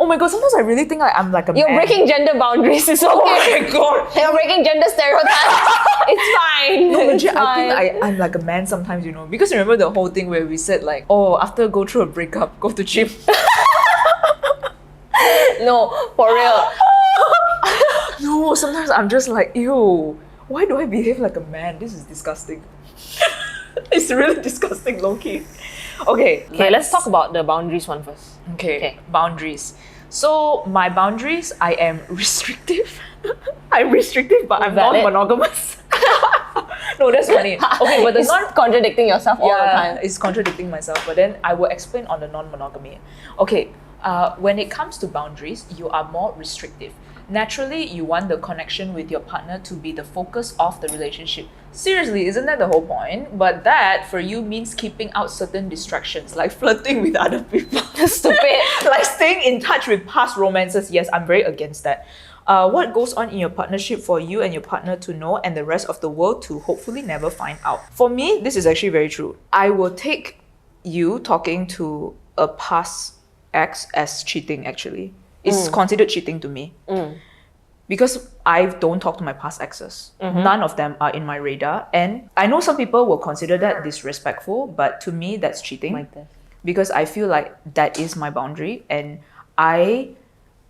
Oh my god, sometimes I really think like I'm like a You're man. breaking gender boundaries. It's okay. Oh my god. You're breaking gender stereotypes. It's fine. No, It's legit, I fine. think I'm like a man sometimes, you know. Because remember the whole thing where we said like, oh, after go through a breakup, go to gym. No, for real. No, sometimes I'm just like, ew, why do I behave like a man? This is disgusting. It's really disgusting, low-key. Okay, Okay, let's talk about the boundaries one first. Okay, boundaries. So my boundaries, I am restrictive. I'm restrictive, but I'm Valid. non-monogamous. No, that's funny. Okay, but the It's non contradicting yourself all the time. it's contradicting myself. But then I will explain on the non-monogamy. Okay, When it comes to boundaries, you are more restrictive. Naturally, you want the connection with your partner to be the focus of the relationship. Seriously, isn't that the whole point? But that, for you, means keeping out certain distractions, like flirting with other people. Stupid. Like staying in touch with past romances. Yes, I'm very against that. What goes on in your partnership for you and your partner to know and the rest of the world to hopefully never find out? For me, this is actually very true. I will take you talking to a past ex as cheating, actually. It's considered cheating to me. Because I don't talk to my past exes. None of them are in my radar. And I know some people will consider that disrespectful, but to me, that's cheating. Because I feel like that is my boundary. And I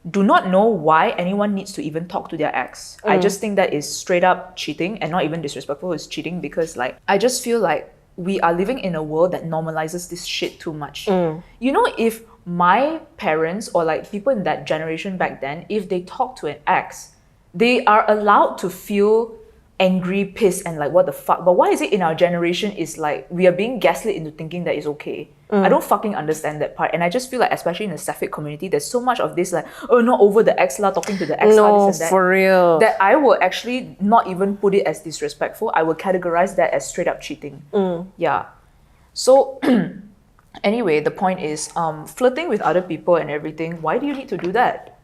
do not know why anyone needs to even talk to their ex. I just think that is straight up cheating and not even disrespectful. It's cheating because I just feel like we are living in a world that normalizes this shit too much. You know, if my parents or people in that generation back then, if they talk to an ex, they are allowed to feel angry, pissed, and what the fuck. But why is it in our generation is we are being gaslit into thinking that it's okay? I don't fucking understand that part. And I just feel especially in the sapphic community, there's so much of this oh, not over the ex lah, talking to the ex lah, this and that. For real. That I will actually not even put it as disrespectful. I will categorize that as straight up cheating. Yeah. So anyway, the point is flirting with other people and everything. Why do you need to do that?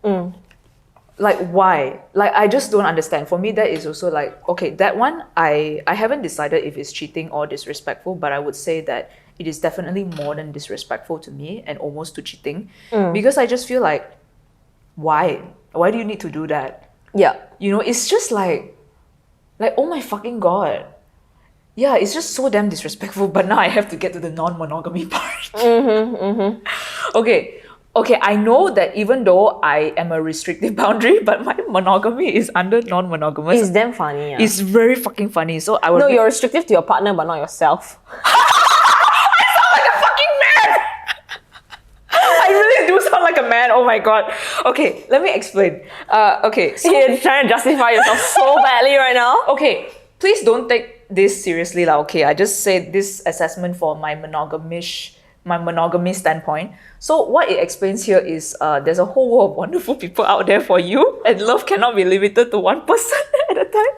Why? I just don't understand. For me, that is also okay, that one, I haven't decided if it's cheating or disrespectful, but I would say that it is definitely more than disrespectful to me and almost to cheating. Because I just feel why? Why do you need to do that? Yeah. You know, it's just oh my fucking God. Yeah, it's just so damn disrespectful, but now I have to get to the non-monogamy part. Okay, I know that even though I am a restrictive boundary, but my monogamy is under non-monogamous. It's damn funny. Yeah. It's very fucking funny. So I would No, you're restrictive to your partner, but not yourself. I sound like a fucking man! I really do sound like a man, oh my God. Okay, let me explain. Okay, so You're trying to justify yourself so badly right now. okay, please don't take this seriously lah. Okay, I just said this assessment for my monogamy standpoint. So what it explains here is there's a whole world of wonderful people out there for you, and love cannot be limited to one person at a time.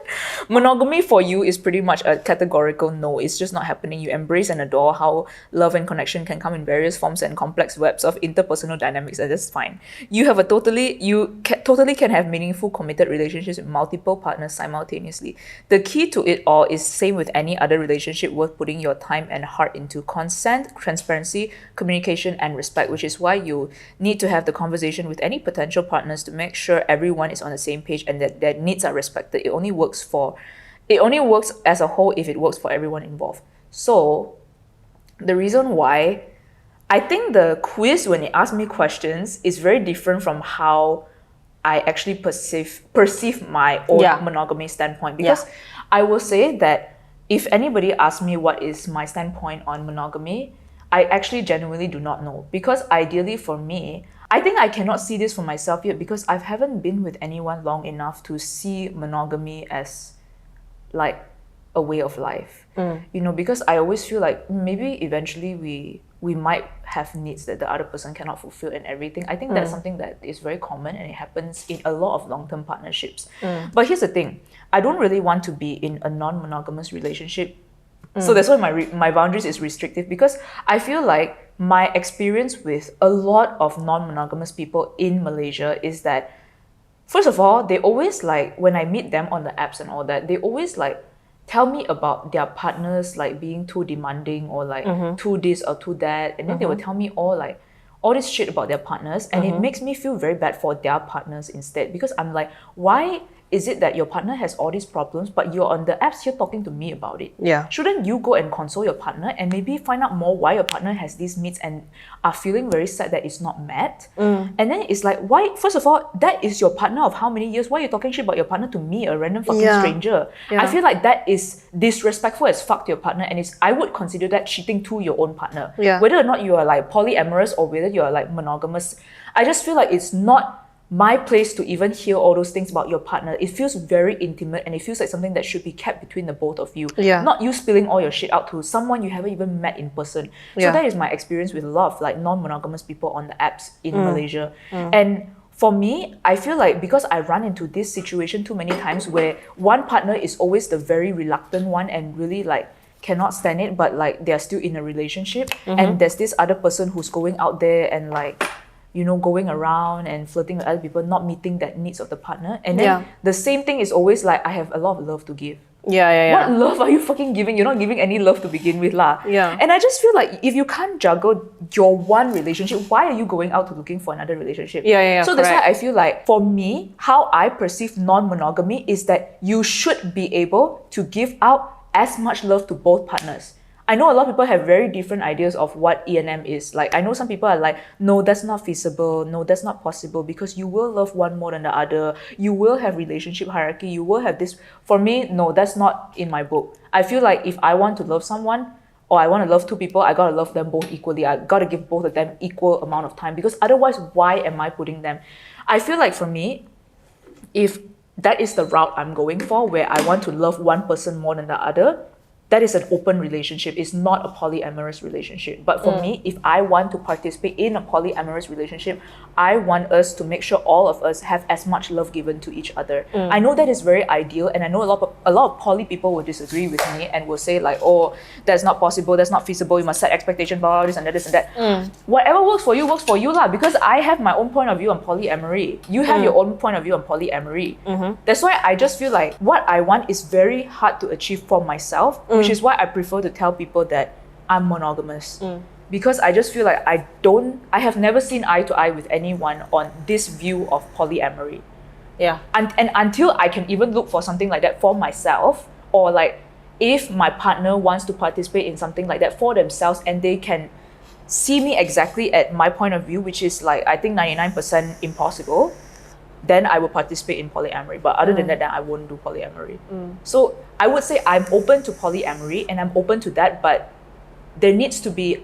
Monogamy for you is pretty much a categorical no. It's just not happening. You embrace and adore how love and connection can come in various forms and complex webs of interpersonal dynamics, and that's fine. You totally can have meaningful, committed relationships with multiple partners simultaneously. The key to it all is same with any other relationship worth putting your time and heart into: consent, transparency, communication, and respect, which is why you need to have the conversation with any potential partners to make sure everyone is on the same page and that their needs are respected. It only works as a whole if it works for everyone involved. So the reason why I think the quiz, when it asks me questions, is very different from how I actually perceive my own monogamy standpoint. Because I will say that if anybody asks me what is my standpoint on monogamy, I actually genuinely do not know. Because ideally for me, I think I cannot see this for myself yet because I haven't been with anyone long enough to see monogamy as a way of life. You know, because I always feel maybe eventually we might have needs that the other person cannot fulfill and everything. I think that's something that is very common and it happens in a lot of long-term partnerships. But here's the thing, I don't really want to be in a non-monogamous relationship. So that's why my boundaries is restrictive, because I feel my experience with a lot of non-monogamous people in Malaysia is that, first of all, they always when I meet them on the apps and all that, they always tell me about their partners being too demanding or too this or too that, and then they will tell me all this shit about their partners, and it makes me feel very bad for their partners instead, because I'm why is it that your partner has all these problems, but you're on the apps here talking to me about it? Yeah. Shouldn't you go and console your partner and maybe find out more why your partner has these needs and are feeling very sad that it's not met? And then it's why, first of all, that is your partner of how many years? Why are you talking shit about your partner to me, a random fucking stranger? I feel that is disrespectful as fuck to your partner, and I would consider that cheating to your own partner. Whether or not you are polyamorous or whether you are monogamous, I just feel it's not my place to even hear all those things about your partner. It feels very intimate and it feels like something that should be kept between the both of you. Yeah. Not you spilling all your shit out to someone you haven't even met in person. Yeah. So that is my experience with a lot of like non-monogamous people on the apps in Malaysia. And for me, I feel like because I run into this situation too many times where one partner is always the very reluctant one and really like cannot stand it, but like they're still in a relationship. And there's this other person who's going out there and like, you know, going around and flirting with other people, not meeting the needs of the partner. And then the same thing is always like, I have a lot of love to give. What love are you fucking giving? You're not giving any love to begin with lah. And I just feel like if you can't juggle your one relationship, why are you going out to looking for another relationship? So that's why I feel like for me, how I perceive non-monogamy is that you should be able to give out as much love to both partners. I know a lot of people have very different ideas of what E&M is. Like, I know some people are like, no, that's not feasible. No, that's not possible because you will love one more than the other. You will have relationship hierarchy. You will have this. For me, no, that's not in my book. I feel like if I want to love someone or I want to love two people, I got to love them both equally. I got to give both of them equal amount of time because otherwise, why am I putting them? I feel like for me, if that is the route I'm going for, where I want to love one person more than the other, that is an open relationship. It's not a polyamorous relationship. But for me, if I want to participate in a polyamorous relationship, I want us to make sure all of us have as much love given to each other. I know that is very ideal, and I know a lot of poly people will disagree with me and will say like, oh, that's not possible, that's not feasible, you must set expectations, blah, blah, this and that, this and that. Whatever works for you lah, because I have my own point of view on polyamory. You have your own point of view on polyamory. That's why I just feel like what I want is very hard to achieve for myself, which is why I prefer to tell people that I'm monogamous. Because I just feel like I have never seen eye to eye with anyone on this view of polyamory. And until I can even look for something like that for myself, or like if my partner wants to participate in something like that for themselves and they can see me exactly at my point of view, which is like, I think 99% impossible, then I will participate in polyamory. But other than that, then I won't do polyamory. So I would say I'm open to polyamory and I'm open to that, but there needs to be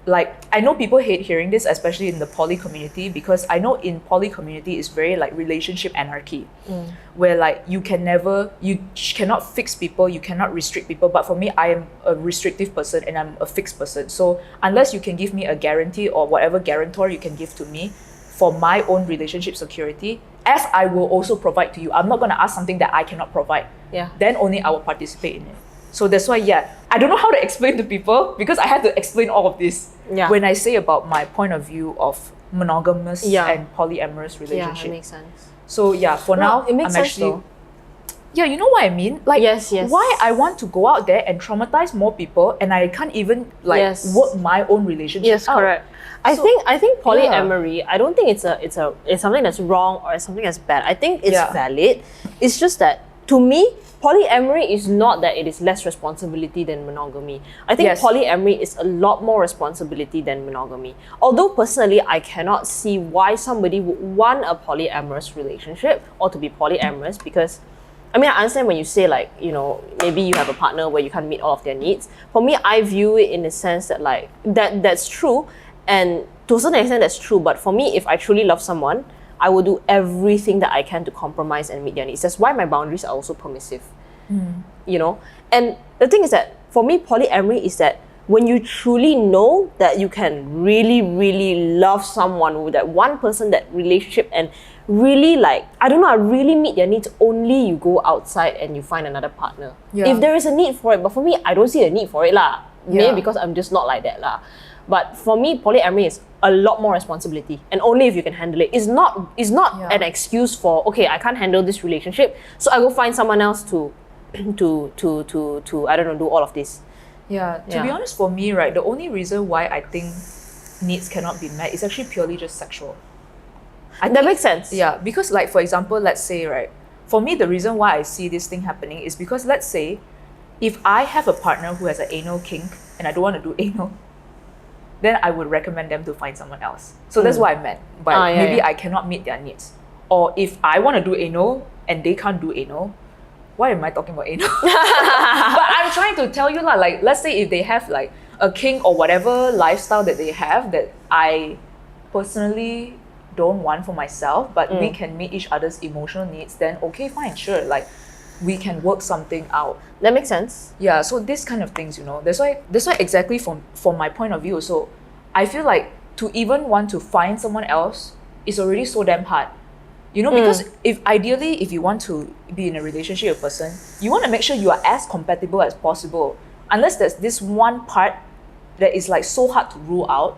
I know people hate hearing this, especially in the poly community, because I know in poly community it's very like relationship anarchy, where like you cannot fix people, you cannot restrict people. But for me, I am a restrictive person and I'm a fixed person. So unless you can give me a guarantee or whatever guarantor you can give to me for my own relationship security, as I will also provide to you, I'm not going to ask something that I cannot provide. Then only I will participate in it. So that's why, I don't know how to explain to people because I had to explain all of this when I say about my point of view of monogamous and polyamorous relationship. That makes sense. So for now, it makes I'm sense actually... though. You know what I mean? Like, yes. why I want to go out there and traumatize more people and I can't even work my own relationship out. Correct. I think polyamory, I don't think it's something that's wrong or it's something that's bad. I think it's valid. It's just that, to me, polyamory is not that it is less responsibility than monogamy. I think polyamory is a lot more responsibility than monogamy. Although personally, I cannot see why somebody would want a polyamorous relationship or to be polyamorous, because I mean, I understand when you say like, you know, maybe you have a partner where you can't meet all of their needs. For me, I view it in the sense that like, that's true. And to a certain extent, that's true. But for me, if I truly love someone, I will do everything that I can to compromise and meet their needs. That's why my boundaries are also permissive, you know? And the thing is that, for me, polyamory is that when you truly know that you can really, really love someone with that one person, that relationship, and really really meet their needs, only you go outside and you find another partner. If there is a need for it, but for me, I don't see a need for it lah. Maybe because I'm just not like that lah. But for me, polyamory is a lot more responsibility, and only if you can handle it. It's not an excuse for, okay, I can't handle this relationship, so I go find someone else to I don't know, do all of this. To be honest, for me, right, the only reason why I think needs cannot be met is actually purely just sexual. That makes sense. Because like, for example, let's say, right, for me, the reason why I see this thing happening is because, let's say, if I have a partner who has an anal kink and I don't want to do anal, then I would recommend them to find someone else. So that's what I meant. But maybe I cannot meet their needs. Or if I want to do anal and they can't do anal, why am I talking about anal? But I'm trying to tell you, like, let's say if they have like a kink or whatever lifestyle that they have that I personally don't want for myself, but we can meet each other's emotional needs, then okay, fine, sure, like we can work something out. That makes sense. Yeah, so this kind of things, that's why exactly from my point of view, so I feel like to even want to find someone else is already so damn hard. Because if you want to be in a relationship with a person, you want to make sure you are as compatible as possible. Unless there's this one part that is like so hard to rule out.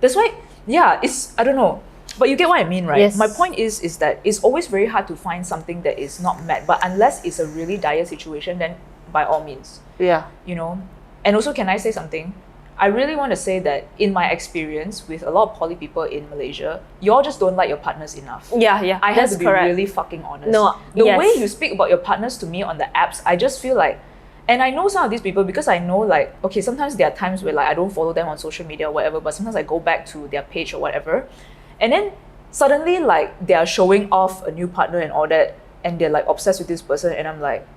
That's why, I don't know. But you get what I mean, right? Yes. My point is that it's always very hard to find something that is not met. But unless it's a really dire situation, then by all means. Yeah. And also, can I say something? I really want to say that in my experience with a lot of poly people in Malaysia, you all just don't like your partners enough. Yeah. I have to be really fucking honest. No, the yes. way you speak about your partners to me on the apps, I just feel like, and I know some of these people because I know like, okay, sometimes there are times where like I don't follow them on social media or whatever, but sometimes I go back to their page or whatever. And then suddenly like they are showing off a new partner and all that, and they're like obsessed with this person, and I'm like,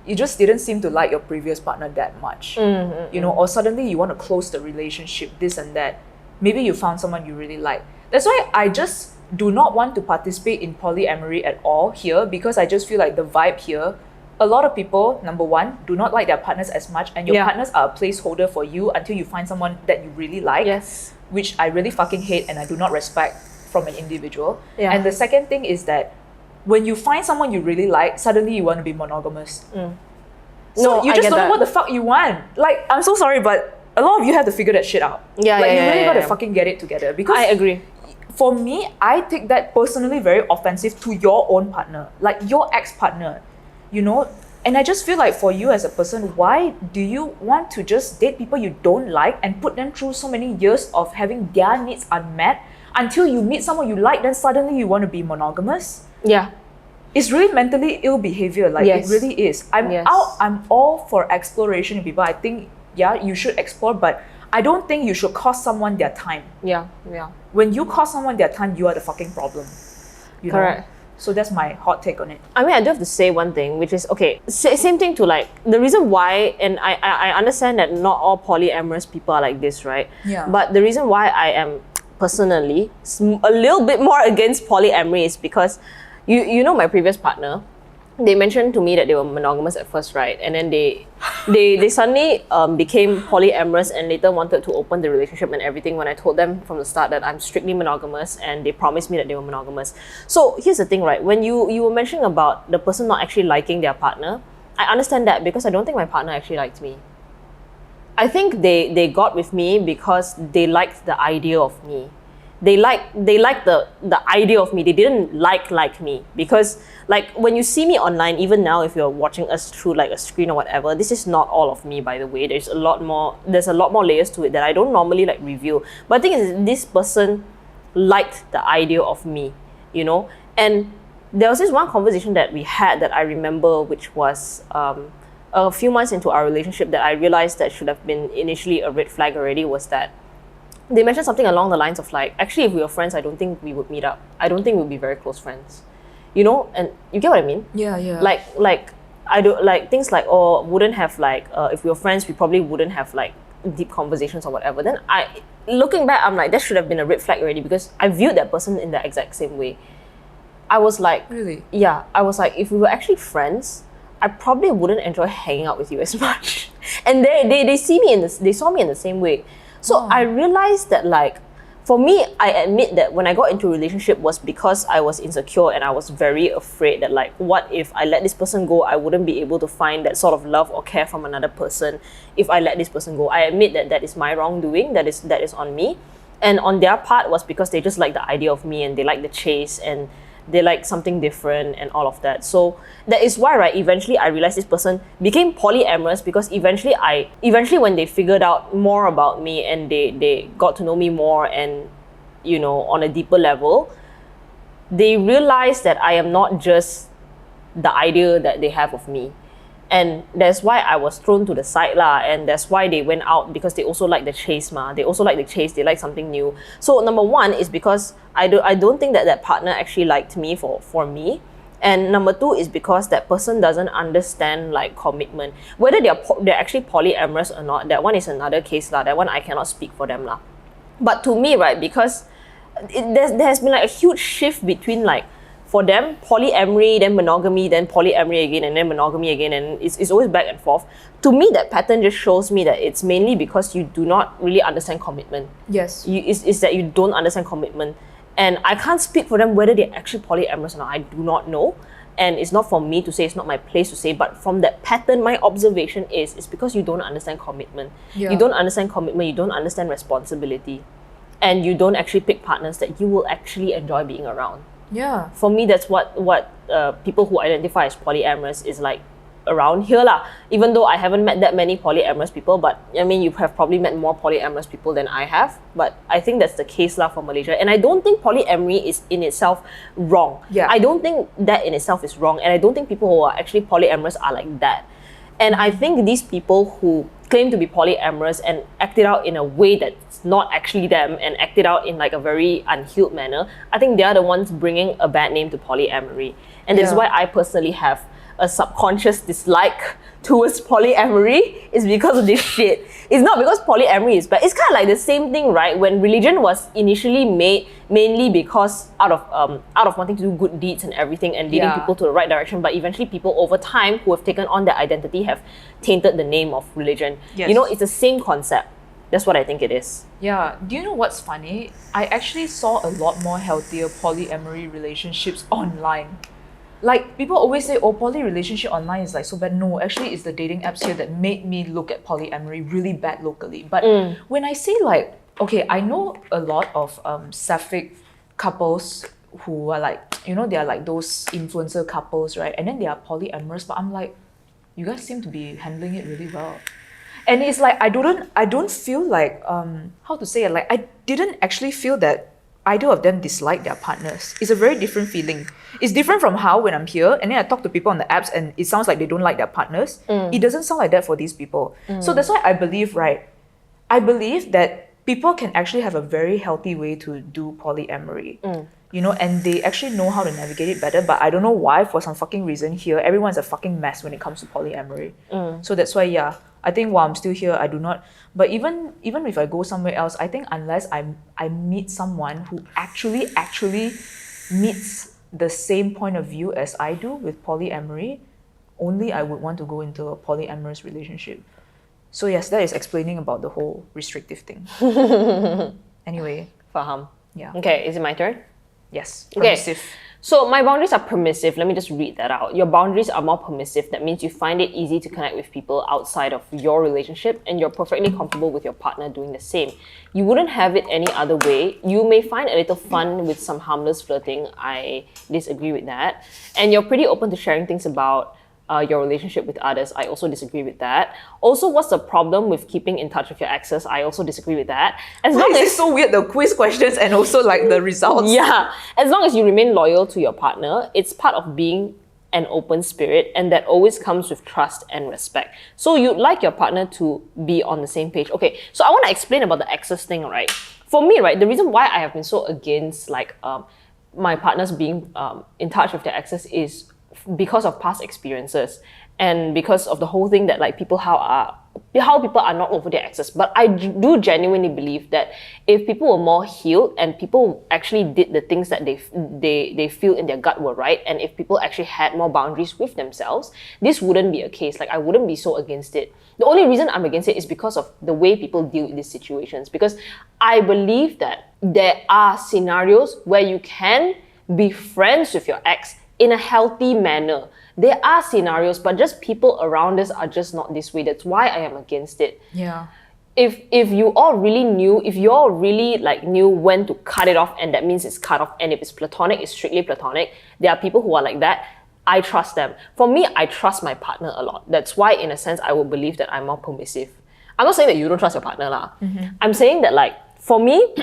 you just didn't seem to like your previous partner that much. Or suddenly you want to close the relationship, this and that. Maybe you found someone you really like. That's why I just do not want to participate in polyamory at all here, because I just feel like the vibe here, a lot of people, number one, do not like their partners as much, and your partners are a placeholder for you until you find someone that you really like. Yes. Which I really fucking hate and I do not respect from an individual. Yeah. And the second thing is that when you find someone you really like, suddenly you want to be monogamous. So No, you I just get don't know that. what the fuck you want. Like, I'm so sorry, but a lot of you have to figure that shit out. You really gotta fucking get it together. Because I agree. for me, I take that personally very offensive to your own partner, like your ex-partner, And I just feel like for you as a person, why do you want to just date people you don't like and put them through so many years of having their needs unmet until you meet someone you like, then suddenly you want to be monogamous? Yeah. It's really mentally ill behavior. Like, Yes. it really is. I'm all for exploration in people. I think, you should explore, but I don't think you should cost someone their time. Yeah. When you cost someone their time, you are the fucking problem. Correct. So that's my hot take on it. I mean, I do have to say one thing, which is, okay, same thing to like, the reason why, and I understand that not all polyamorous people are like this, right? Yeah. But the reason why I am personally a little bit more against polyamory is because, my previous partner, they mentioned to me that they were monogamous at first, right? And then they suddenly became polyamorous and later wanted to open the relationship and everything when I told them from the start that I'm strictly monogamous, and they promised me that they were monogamous. So here's the thing, right? When you were mentioning about the person not actually liking their partner, I understand that because I don't think my partner actually liked me. I think they got with me because they liked the idea of me. They liked the idea of me. They didn't like me, because like when you see me online, even now if you're watching us through like a screen or whatever, this is not all of me, by the way. There's a lot more layers to it that I don't normally like reveal. But the thing is, this person liked the idea of me, and there was this one conversation that we had that I remember, which was a few months into our relationship, that I realized that should have been initially a red flag already, was that they mentioned something along the lines of like, actually, if we were friends, I don't think we would meet up. I don't think we'd be very close friends. And you get what I mean? Yeah. Like I don't like things like, wouldn't have like if we were friends, we probably wouldn't have like deep conversations or whatever. Then looking back, I'm like, that should have been a red flag already, because I viewed that person in the exact same way. I was like, really? Yeah, I was like, if we were actually friends, I probably wouldn't enjoy hanging out with you as much. And they saw me in the same way. So I realized that, like, for me, I admit that when I got into a relationship was because I was insecure and I was very afraid that, like, what if I let this person go, I wouldn't be able to find that sort of love or care from another person if I let this person go. I admit that is my wrongdoing, that is on me. And on their part was because they just like the idea of me and they like the chase and they like something different and all of that. So that is why, right, eventually I realized this person became polyamorous, because eventually when they figured out more about me and they got to know me more and, on a deeper level, they realized that I am not just the idea that they have of me. And that's why I was thrown to the side lah, and that's why they went out, because they also like the chase ma. They also like the chase, they like something new. So number one is because I don't think that partner actually liked me for me. And number two is because that person doesn't understand like commitment. Whether they're actually polyamorous or not, that one is another case lah. That one I cannot speak for them lah. But to me, right, because there has been like a huge shift between like, for them, polyamory, then monogamy, then polyamory again, and then monogamy again, and it's always back and forth. To me, that pattern just shows me that it's mainly because you do not really understand commitment. Yes. It's that you don't understand commitment. And I can't speak for them whether they're actually polyamorous or not. I do not know. And it's not for me to say, it's not my place to say, but from that pattern, my observation is, it's because you don't understand commitment. Yeah. You don't understand commitment, you don't understand responsibility. And you don't actually pick partners that you will actually enjoy being around. Yeah. For me, that's what people who identify as polyamorous is like around here lah. Even though I haven't met that many polyamorous people, but I mean, you have probably met more polyamorous people than I have. But I think that's the case lah for Malaysia. And I don't think polyamory is in itself wrong. Yeah. I don't think that in itself is wrong. And I don't think people who are actually polyamorous are like that. And I think these people who claim to be polyamorous and act it out in a way that's not actually them and act it out in like a very unhealed manner, I think they are the ones bringing a bad name to polyamory. And this is why I personally have a subconscious dislike towards polyamory, is because of this shit. It's not because polyamory is bad. It's kind of like the same thing, right? When religion was initially made mainly because out of wanting to do good deeds and everything and leading people to the right direction, but eventually people over time who have taken on that identity have tainted the name of religion. Yes. You know, it's the same concept. That's what I think it is. Yeah. Do you know what's funny? I actually saw a lot more healthier polyamory relationships online. Like, people always say, oh, poly relationship online is like so bad. No, actually, it's the dating apps here that made me look at polyamory really bad locally. But when I say like, okay, I know a lot of sapphic couples who are like, you know, they are like those influencer couples, right? And then they are polyamorous, but I'm like, you guys seem to be handling it really well. And it's like, I don't feel like, how to say it, like, I didn't actually feel that either of them dislike their partners. It's a very different feeling. It's different from how when I'm here and then I talk to people on the apps and it sounds like they don't like their partners. It doesn't sound like that for these people. So that's why I believe, right? I believe that people can actually have a very healthy way to do polyamory. You know, and they actually know how to navigate it better. But I don't know why, for some fucking reason here, everyone's a fucking mess when it comes to polyamory. So that's why, yeah, I think while I'm still here, I do not. But even if I go somewhere else, I think unless I meet someone who actually meets the same point of view as I do with polyamory, only I would want to go into a polyamorous relationship. So yes, that is explaining about the whole restrictive thing. Anyway. Faham. Yeah. Okay, is it my turn? Yes. Okay. Permissive. So my boundaries are permissive. Let me just read that out. Your boundaries are more permissive. That means you find it easy to connect with people outside of your relationship and you're perfectly comfortable with your partner doing the same. You wouldn't have it any other way. You may find a little fun with some harmless flirting. I disagree with that. And you're pretty open to sharing things about your relationship with others. I also disagree with that. Also, what's the problem with keeping in touch with your exes? I also disagree with that. As long as it's so weird, the quiz questions and also like the results. Yeah, as long as you remain loyal to your partner, it's part of being an open spirit, and that always comes with trust and respect. So you'd like your partner to be on the same page. Okay, so I want to explain about the exes thing, right? For me, right, the reason why I have been so against like my partners being in touch with their exes is because of past experiences and because of the whole thing that like how people are not over their exes. But I do genuinely believe that if people were more healed and people actually did the things that they feel in their gut were right, and if people actually had more boundaries with themselves, this wouldn't be a case. Like, I wouldn't be so against it. The only reason I'm against it is because of the way people deal with these situations, because I believe that there are scenarios where you can be friends with your ex in a healthy manner. There are scenarios, but just people around us are just not this way. That's why I am against it. Yeah. If you all really knew, if you all really like knew when to cut it off, and that means it's cut off, and if it's platonic, it's strictly platonic. There are people who are like that. I trust them. For me, I trust my partner a lot. That's why, in a sense, I would believe that I'm more permissive. I'm not saying that you don't trust your partner lah. I'm saying that like, for me,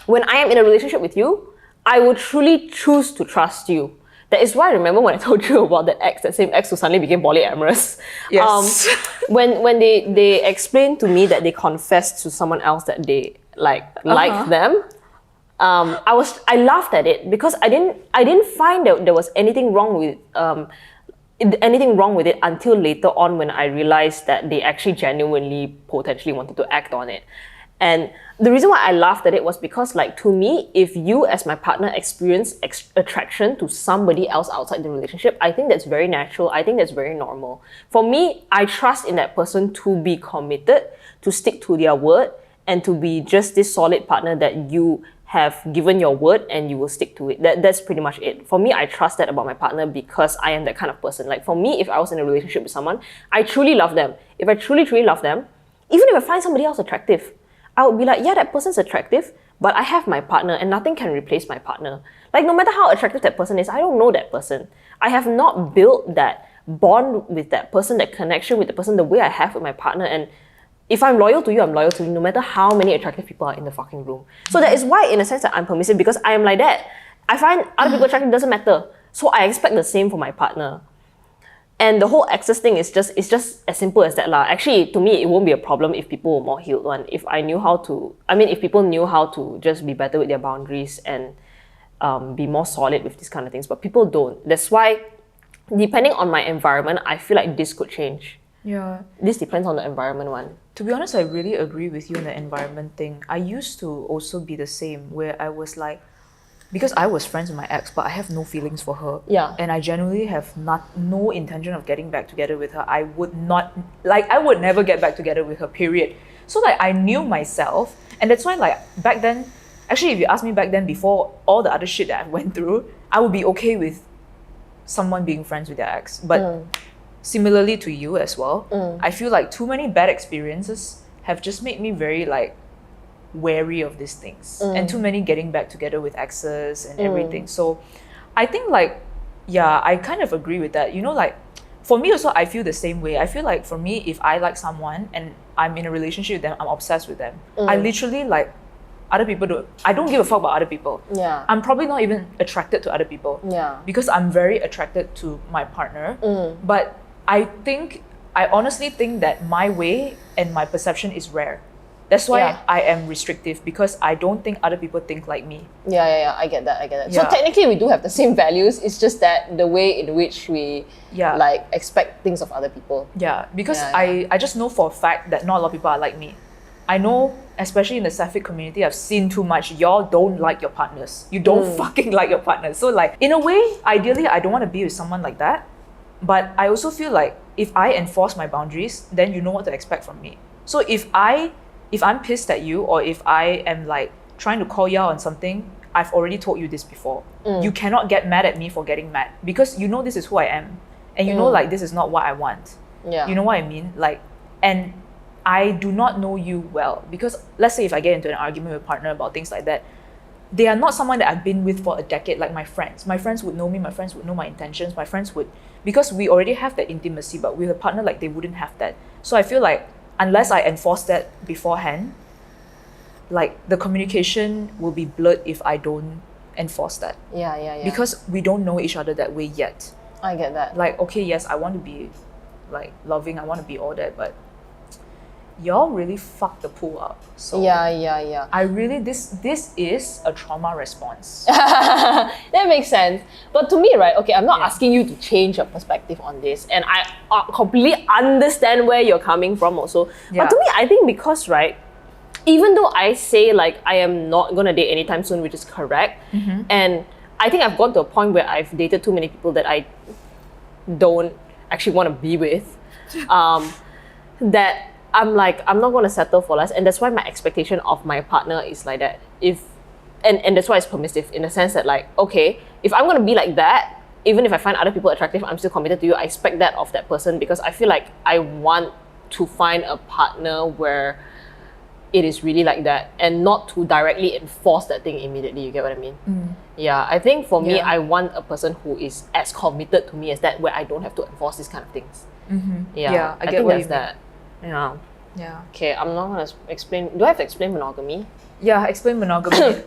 when I am in a relationship with you, I would truly choose to trust you. That is why I remember when I told you about that same ex who suddenly became polyamorous. Yes. When they explained to me that they confessed to someone else that they liked them, I laughed at it because I didn't find that there was anything wrong with it until later on when I realized that they actually genuinely potentially wanted to act on it. And the reason why I laughed at it was because, like, to me, if you as my partner experience attraction to somebody else outside the relationship, I think that's very natural. I think that's very normal. For me, I trust in that person to be committed, to stick to their word, and to be just this solid partner that you have given your word and you will stick to it. That's pretty much it. For me, I trust that about my partner because I am that kind of person. Like, for me, if I was in a relationship with someone, I truly love them. If I truly, truly love them, even if I find somebody else attractive, I would be like, yeah, that person's attractive, but I have my partner and nothing can replace my partner. Like, no matter how attractive that person is, I don't know that person. I have not built that bond with that person, that connection with the person the way I have with my partner. And if I'm loyal to you, I'm loyal to you, no matter how many attractive people are in the fucking room. So that is why, in a sense, that I'm permissive, because I am like that. I find other people attractive, doesn't matter. So I expect the same for my partner. And the whole access thing is just as simple as that lah. Actually, to me, it won't be a problem if people were more healed one. If people knew how to just be better with their boundaries and be more solid with these kind of things. But people don't. That's why, depending on my environment, I feel like this could change. Yeah. This depends on the environment one. To be honest, I really agree with you on the environment thing. I used to also be the same, where I was like, because I was friends with my ex, but I have no feelings for her. Yeah. And I genuinely have no intention of getting back together with her. I would never get back together with her, period. So like, I knew myself, and that's why like back then, actually if you ask me back then, before all the other shit that I went through, I would be okay with someone being friends with their ex. But similarly to you as well, I feel like too many bad experiences have just made me very like wary of these things, and too many getting back together with exes and everything. So I think like, yeah, I kind of agree with that. You know, like for me also, I feel the same way. I feel like for me, if I like someone and I'm in a relationship with them, I'm obsessed with them. I literally like other people I don't give a fuck about other people. Yeah. I'm probably not even attracted to other people. Yeah. Because I'm very attracted to my partner. But I honestly think that my way and my perception is rare. That's why I am restrictive, because I don't think other people think like me. Yeah, I get that. Yeah. So technically we do have the same values, it's just that the way in which we like expect things of other people. Yeah, because I just know for a fact that not a lot of people are like me. I know, especially in the sapphic community, I've seen too much. Y'all don't like your partners. You don't fucking like your partners. So like, in a way, ideally, I don't want to be with someone like that. But I also feel like if I enforce my boundaries, then you know what to expect from me. So if I'm pissed at you, or if I am like trying to call you out on something, I've already told you this before. You cannot get mad at me for getting mad, because you know this is who I am. And you know like this is not what I want. Yeah. You know what I mean? Like, and I do not know you well, because let's say if I get into an argument with a partner about things like that, they are not someone that I've been with for a decade, like my friends. My friends would know me, my friends would know my intentions, my friends would, because we already have that intimacy, but with a partner, like they wouldn't have that. So I feel like unless I enforce that beforehand, like the communication will be blurred if I don't enforce that. Yeah. Because we don't know each other that way yet. I get that. Like, okay, yes, I want to be like loving, I want to be all that, but y'all really fucked the pool up. So Yeah. I really, this is a trauma response. That makes sense. But to me, right, okay, I'm not asking you to change your perspective on this. And I completely understand where you're coming from also. Yeah. But to me, I think because, right, even though I say like I am not going to date anytime soon, which is correct, and I think I've got to a point where I've dated too many people that I don't actually want to be with, that I'm like, I'm not going to settle for less. And that's why my expectation of my partner is like that. And that's why it's permissive, in the sense that like, okay, if I'm going to be like that, even if I find other people attractive, I'm still committed to you. I expect that of that person, because I feel like I want to find a partner where it is really like that, and not to directly enforce that thing immediately. You get what I mean? Yeah, I think for me, I want a person who is as committed to me as that, where I don't have to enforce these kind of things. Yeah, I get think what that's you that. Yeah. Yeah. Okay, I'm not gonna explain. Do I have to explain monogamy? Yeah, explain monogamy.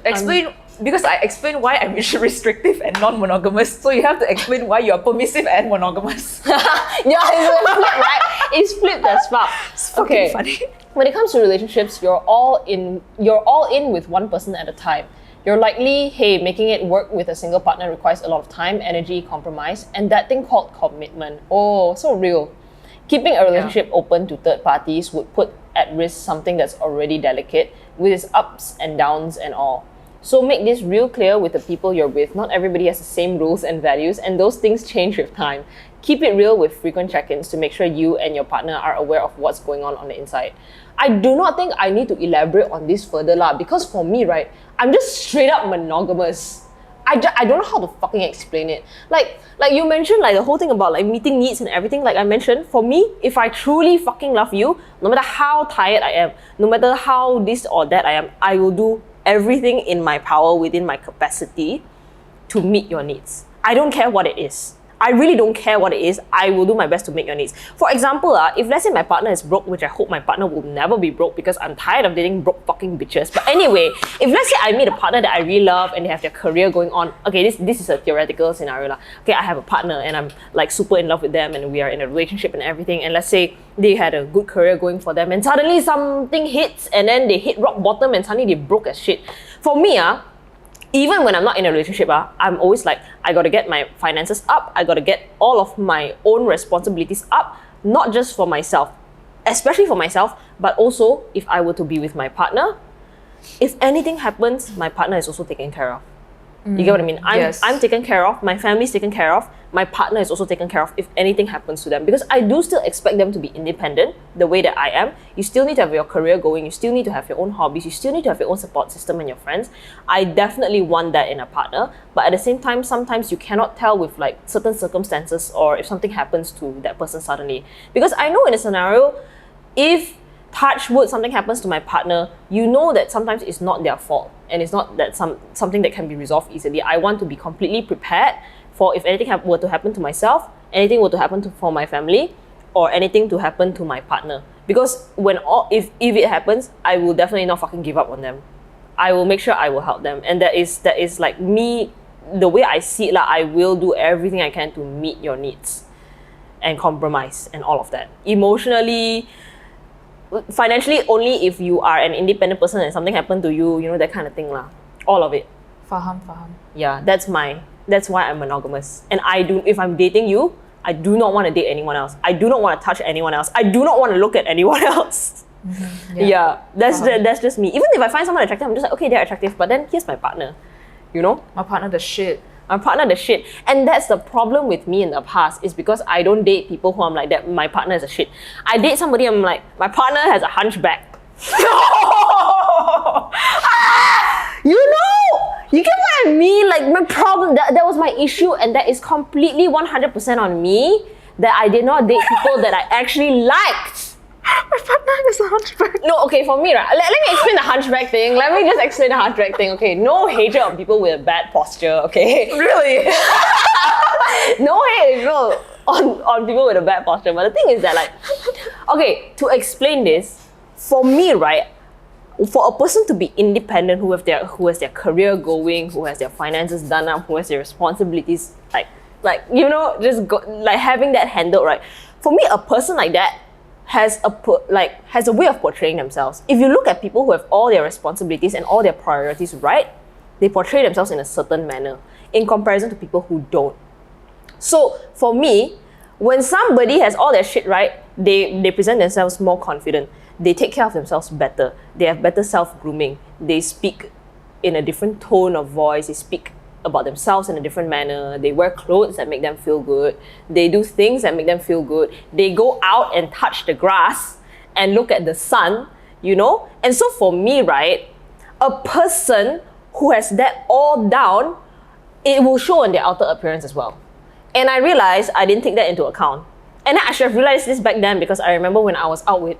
Because I explained why I'm restrictive and non-monogamous, so you have to explain why you're permissive and monogamous. Yeah, it's flipped, right? It's flipped as fuck. It's fucking funny. When it comes to relationships, you're all in with one person at a time. You're likely, making it work with a single partner requires a lot of time, energy, compromise, and that thing called commitment. Oh, so real. Keeping a relationship open to third parties would put at risk something that's already delicate with its ups and downs and all. So make this real clear with the people you're with. Not everybody has the same rules and values, and those things change with time. Keep it real with frequent check-ins to make sure you and your partner are aware of what's going on the inside. I do not think I need to elaborate on this further lah, because for me, right, I'm just straight up monogamous. I don't know how to fucking explain it. Like you mentioned, like the whole thing about like meeting needs and everything. Like I mentioned, for me, if I truly fucking love you, no matter how tired I am, no matter how this or that I am, I will do everything in my power, within my capacity, to meet your needs. I don't care what it is. I really don't care what it is. I will do my best to meet your needs. For example, if let's say my partner is broke, which I hope my partner will never be broke because I'm tired of dating broke fucking bitches. But anyway, if let's say I meet a partner that I really love and they have their career going on, okay, this is a theoretical scenario lah. Okay, I have a partner and I'm like super in love with them and we are in a relationship and everything, and let's say they had a good career going for them and suddenly something hits and then they hit rock bottom and suddenly they broke as shit. For me, even when I'm not in a relationship, I'm always like, I gotta get my finances up, I gotta get all of my own responsibilities up, not just for myself, especially for myself, but also if I were to be with my partner, if anything happens, my partner is also taken care of. You get what I mean? I'm taken care of, my family's taken care of, my partner is also taken care of if anything happens to them. Because I do still expect them to be independent the way that I am. You still need to have your career going, you still need to have your own hobbies, you still need to have your own support system and your friends. I definitely want that in a partner. But at the same time, sometimes you cannot tell with like certain circumstances or if something happens to that person suddenly. Because I know in a scenario, if touch wood, something happens to my partner, you know that sometimes it's not their fault and it's not that something that can be resolved easily. I want to be completely prepared for if anything were to happen to myself, anything were to happen for my family, or anything to happen to my partner. Because if it happens, I will definitely not fucking give up on them. I will make sure I will help them. And that is like me, the way I see it, like, I will do everything I can to meet your needs and compromise and all of that. Emotionally, financially, only if you are an independent person and something happened to you, you know, that kind of thing lah. All of it. Faham. Yeah, that's why I'm monogamous. And if I'm dating you, I do not want to date anyone else. I do not want to touch anyone else. I do not want to look at anyone else. Mm-hmm. Yeah, that's just me. Even if I find someone attractive, I'm just like, okay, they're attractive, but then here's my partner. You know? My partner the shit. And that's the problem with me in the past, is because I don't date people who I'm like that, my partner is a shit. I date somebody, I'm like, my partner has a hunchback. You know, you get what I mean? Like my problem, that was my issue, and that is completely 100% on me, that I did not date people that I actually liked. My partner is a hunchback. No, okay, for me, right? Let me explain the hunchback thing. Let me just explain the hunchback thing, okay? No hatred on people with a bad posture, okay? Really? No hate on people with a bad posture. But the thing is that, like, okay, to explain this, for me, right, for a person to be independent, who has their career going, who has their finances done up, who has their responsibilities, like you know, like having that handled, right? For me, a person like that has a way of portraying themselves. If you look at people who have all their responsibilities and all their priorities right, they portray themselves in a certain manner in comparison to people who don't. So for me, when somebody has all their shit right, they present themselves more confident. They take care of themselves better. They have better self-grooming. They speak in a different tone of voice. They speak about themselves in a different manner. They wear clothes that make them feel good. They do things that make them feel good. They go out and touch the grass and look at the sun, you know? And so for me, right, a person who has that all down, it will show on their outer appearance as well. And I realized I didn't take that into account. And I should have realized this back then, because I remember when I was out with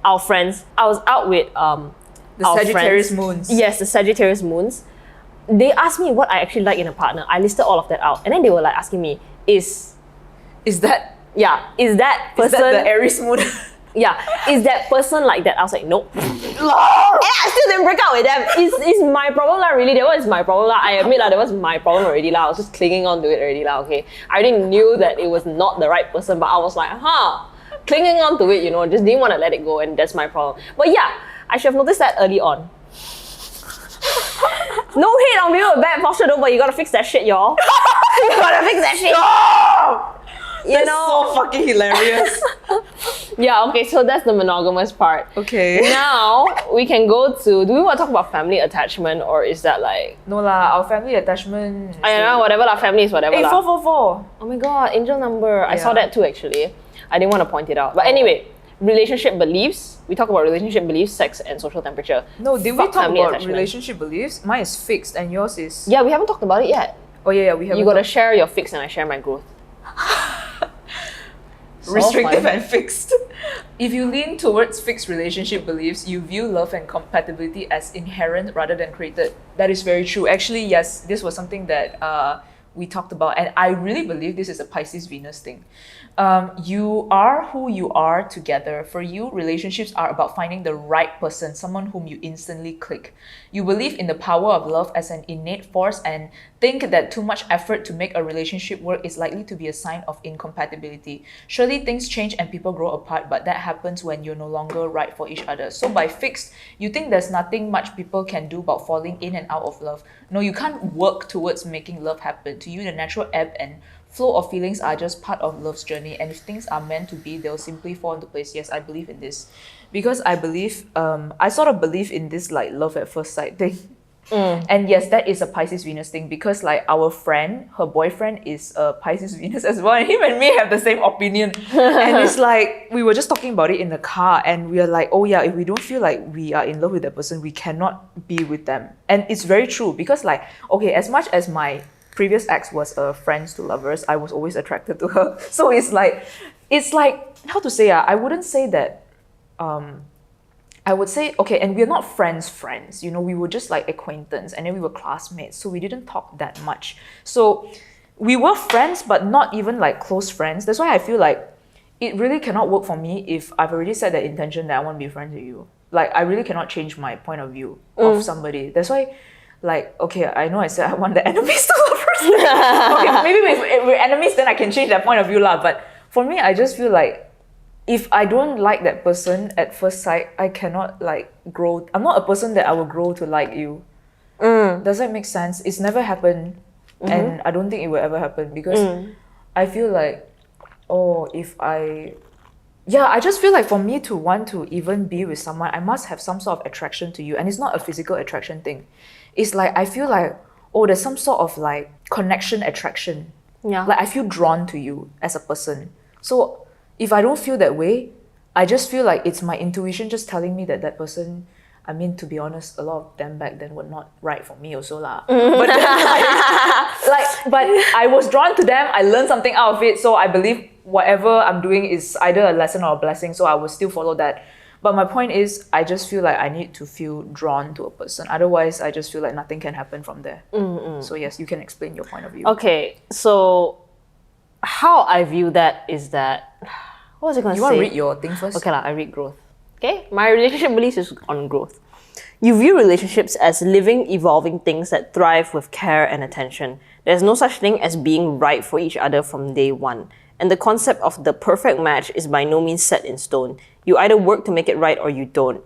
our friends, I was out with the Sagittarius moons. Yes, the Sagittarius moons. They asked me what I actually like in a partner. I listed all of that out. And then they were like asking me, is that person... Is that the Aries moon? Yeah, is that person like that? I was like, nope. And I still didn't break up with them. It's my problem lah, really. That was my problem lah. I admit lah, that was my problem already lah. I was just clinging on to it already lah, okay? I already knew that it was not the right person, but I was like, clinging on to it, you know, just didn't want to let it go, and that's my problem. But yeah, I should have noticed that early on. No hate on people with bad posture though, but you gotta fix that shit, y'all. You gotta fix that shit. No! You know? So fucking hilarious. Yeah, okay, so that's the monogamous part. Okay. Now, we can go to, do we want to talk about family attachment, or is that like... No lah, our family attachment. I don't know, whatever lah, family is whatever Hey, lah. 444. Oh my god, angel number. I saw Yeah. that too actually. I didn't want to point it out. But anyway, relationship beliefs. We talk about relationship beliefs, sex, and social temperature. No, did we Fuck talk family about attachment. relationship beliefs? Mine is fixed and yours is... Yeah, we haven't talked about it yet. Oh yeah, we have You gotta share your fix and I share my growth. So restrictive fun. and fixed. If you lean towards fixed relationship beliefs, you view love and compatibility as inherent rather than created. That is very true. Actually, yes, this was something that we talked about, and I really believe this is a Pisces Venus thing. You are who you are together. For you, relationships are about finding the right person, someone whom you instantly click. You believe in the power of love as an innate force and think that too much effort to make a relationship work is likely to be a sign of incompatibility. Surely things change and people grow apart, but that happens when you're no longer right for each other. So by fixed, you think there's nothing much people can do about falling in and out of love. No, you can't work towards making love happen. To you, the natural ebb and flow of feelings are just part of love's journey, and if things are meant to be, they'll simply fall into place. Yes, I believe in this. Because I believe, I sort of believe in this like love at first sight thing. And yes, that is a Pisces Venus thing, because like our friend, her boyfriend is a Pisces Venus as well, and him and me have the same opinion. And it's like, we were just talking about it in the car, and we are like, oh yeah, if we don't feel like we are in love with that person, we cannot be with them. And it's very true, because like, okay, as much as my previous ex was a friends to lovers, I was always attracted to her. So it's like, how to say, I wouldn't say that, I would say, okay, and we're not friends, you know, we were just like acquaintance, and then we were classmates, so we didn't talk that much. So we were friends, but not even like close friends. That's why I feel like it really cannot work for me if I've already set that intention that I want to be friends with you. Like, I really cannot change my point of view of somebody. That's why, like, okay, I know I said I want the enemies to lovers. Okay, maybe if we're enemies, then I can change that point of view lah. But for me, I just feel like if I don't like that person at first sight, I cannot like grow. I'm not a person that I will grow to like you. Does that make sense? It's never happened, and I don't think it will ever happen, because I feel like, I just feel like for me to want to even be with someone, I must have some sort of attraction to you. And it's not a physical attraction thing. It's like, I feel like, there's some sort of like connection attraction. Yeah. Like I feel drawn to you as a person. So if I don't feel that way, I just feel like it's my intuition just telling me that that person, I mean, to be honest, a lot of them back then were not right for me also lah. But then, but I was drawn to them. I learned something out of it. So I believe whatever I'm doing is either a lesson or a blessing. So I will still follow that. But my point is, I just feel like I need to feel drawn to a person. Otherwise, I just feel like nothing can happen from there. So yes, you can explain your point of view. Okay, so how I view that is that, what was I going to say? You want to read your thing first? Okay, I read growth. Okay, my relationship beliefs is on growth. You view relationships as living, evolving things that thrive with care and attention. There's no such thing as being right for each other from day one. And the concept of the perfect match is by no means set in stone. You either work to make it right or you don't.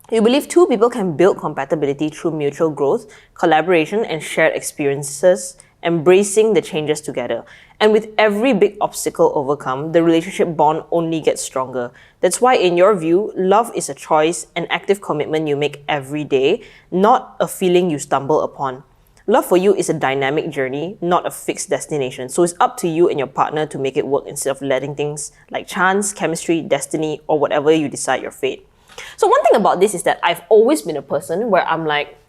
You believe two people can build compatibility through mutual growth, collaboration, and shared experiences, embracing the changes together. And with every big obstacle overcome, the relationship bond only gets stronger. That's why, in your view, love is a choice, an active commitment you make every day, not a feeling you stumble upon. Love for you is a dynamic journey, not a fixed destination. So it's up to you and your partner to make it work instead of letting things like chance, chemistry, destiny, or whatever you decide your fate. So one thing about this is that I've always been a person where I'm like,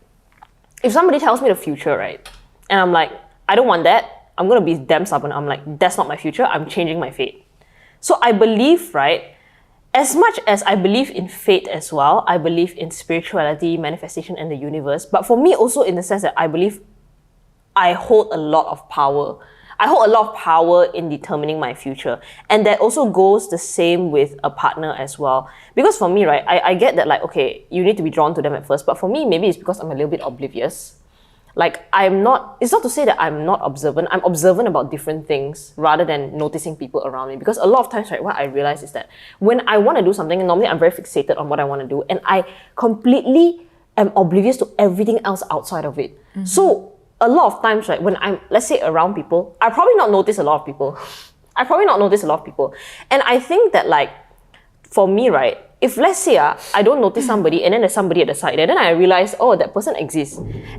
if somebody tells me the future, right? And I'm like, I don't want that. I'm going to be damn stubborn. I'm like, that's not my future. I'm changing my fate. So I believe, right? As much as I believe in fate as well, I believe in spirituality, manifestation, and the universe. But for me also in the sense that I believe I hold a lot of power. I hold a lot of power in determining my future. And that also goes the same with a partner as well. Because for me, right, I get that like, okay, you need to be drawn to them at first. But for me, maybe it's because I'm a little bit oblivious. Like it's not to say that I'm not observant. I'm observant about different things rather than noticing people around me. Because a lot of times, right, what I realize is that when I want to do something, normally I'm very fixated on what I want to do. And I completely am oblivious to everything else outside of it. So a lot of times, right, when I'm, let's say, around people, I probably not notice a lot of people. I probably not notice a lot of people. And I think that like, for me, right, if let's say I don't notice somebody and then there's somebody at the side there, then I realize, oh, that person exists.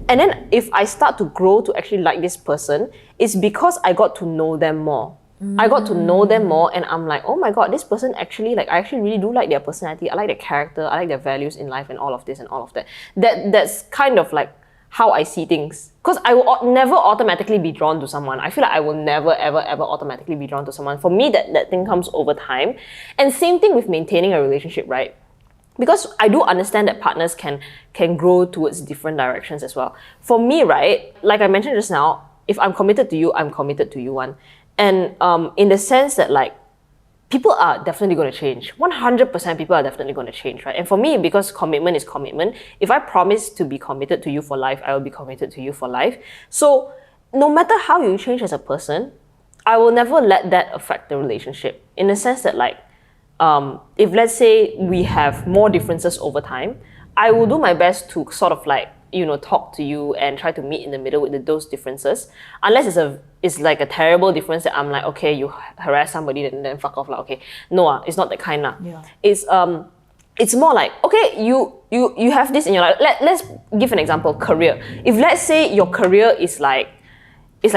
And then if I start to grow to actually like this person, it's because I got to know them more. I got to know them more and I'm like, oh my God, this person actually, like, I actually really do like their personality. I like their character. I like their values in life and all of this and all of that. That's kind of like how I see things. Because I will never automatically be drawn to someone. I feel like I will never, ever, ever automatically be drawn to someone. For me, that thing comes over time. And same thing with maintaining a relationship, right? Because I do understand that partners can grow towards different directions as well. For me, right, like I mentioned just now, if I'm committed to you, I'm committed to you, one. And in the sense that like, people are definitely going to change. 100% people are definitely going to change, right? And for me, because commitment is commitment, if I promise to be committed to you for life, I will be committed to you for life. So no matter how you change as a person, I will never let that affect the relationship. In the sense that like, if let's say we have more differences over time, I will do my best to sort of like, talk to you and try to meet in the middle with those differences. Unless it's like a terrible difference that I'm like, okay, you harass somebody, then fuck off, like, okay. No, it's not that kind lah. Yeah. It's more like, okay, you have this in your life. Let's give an example, career. If let's say your career is like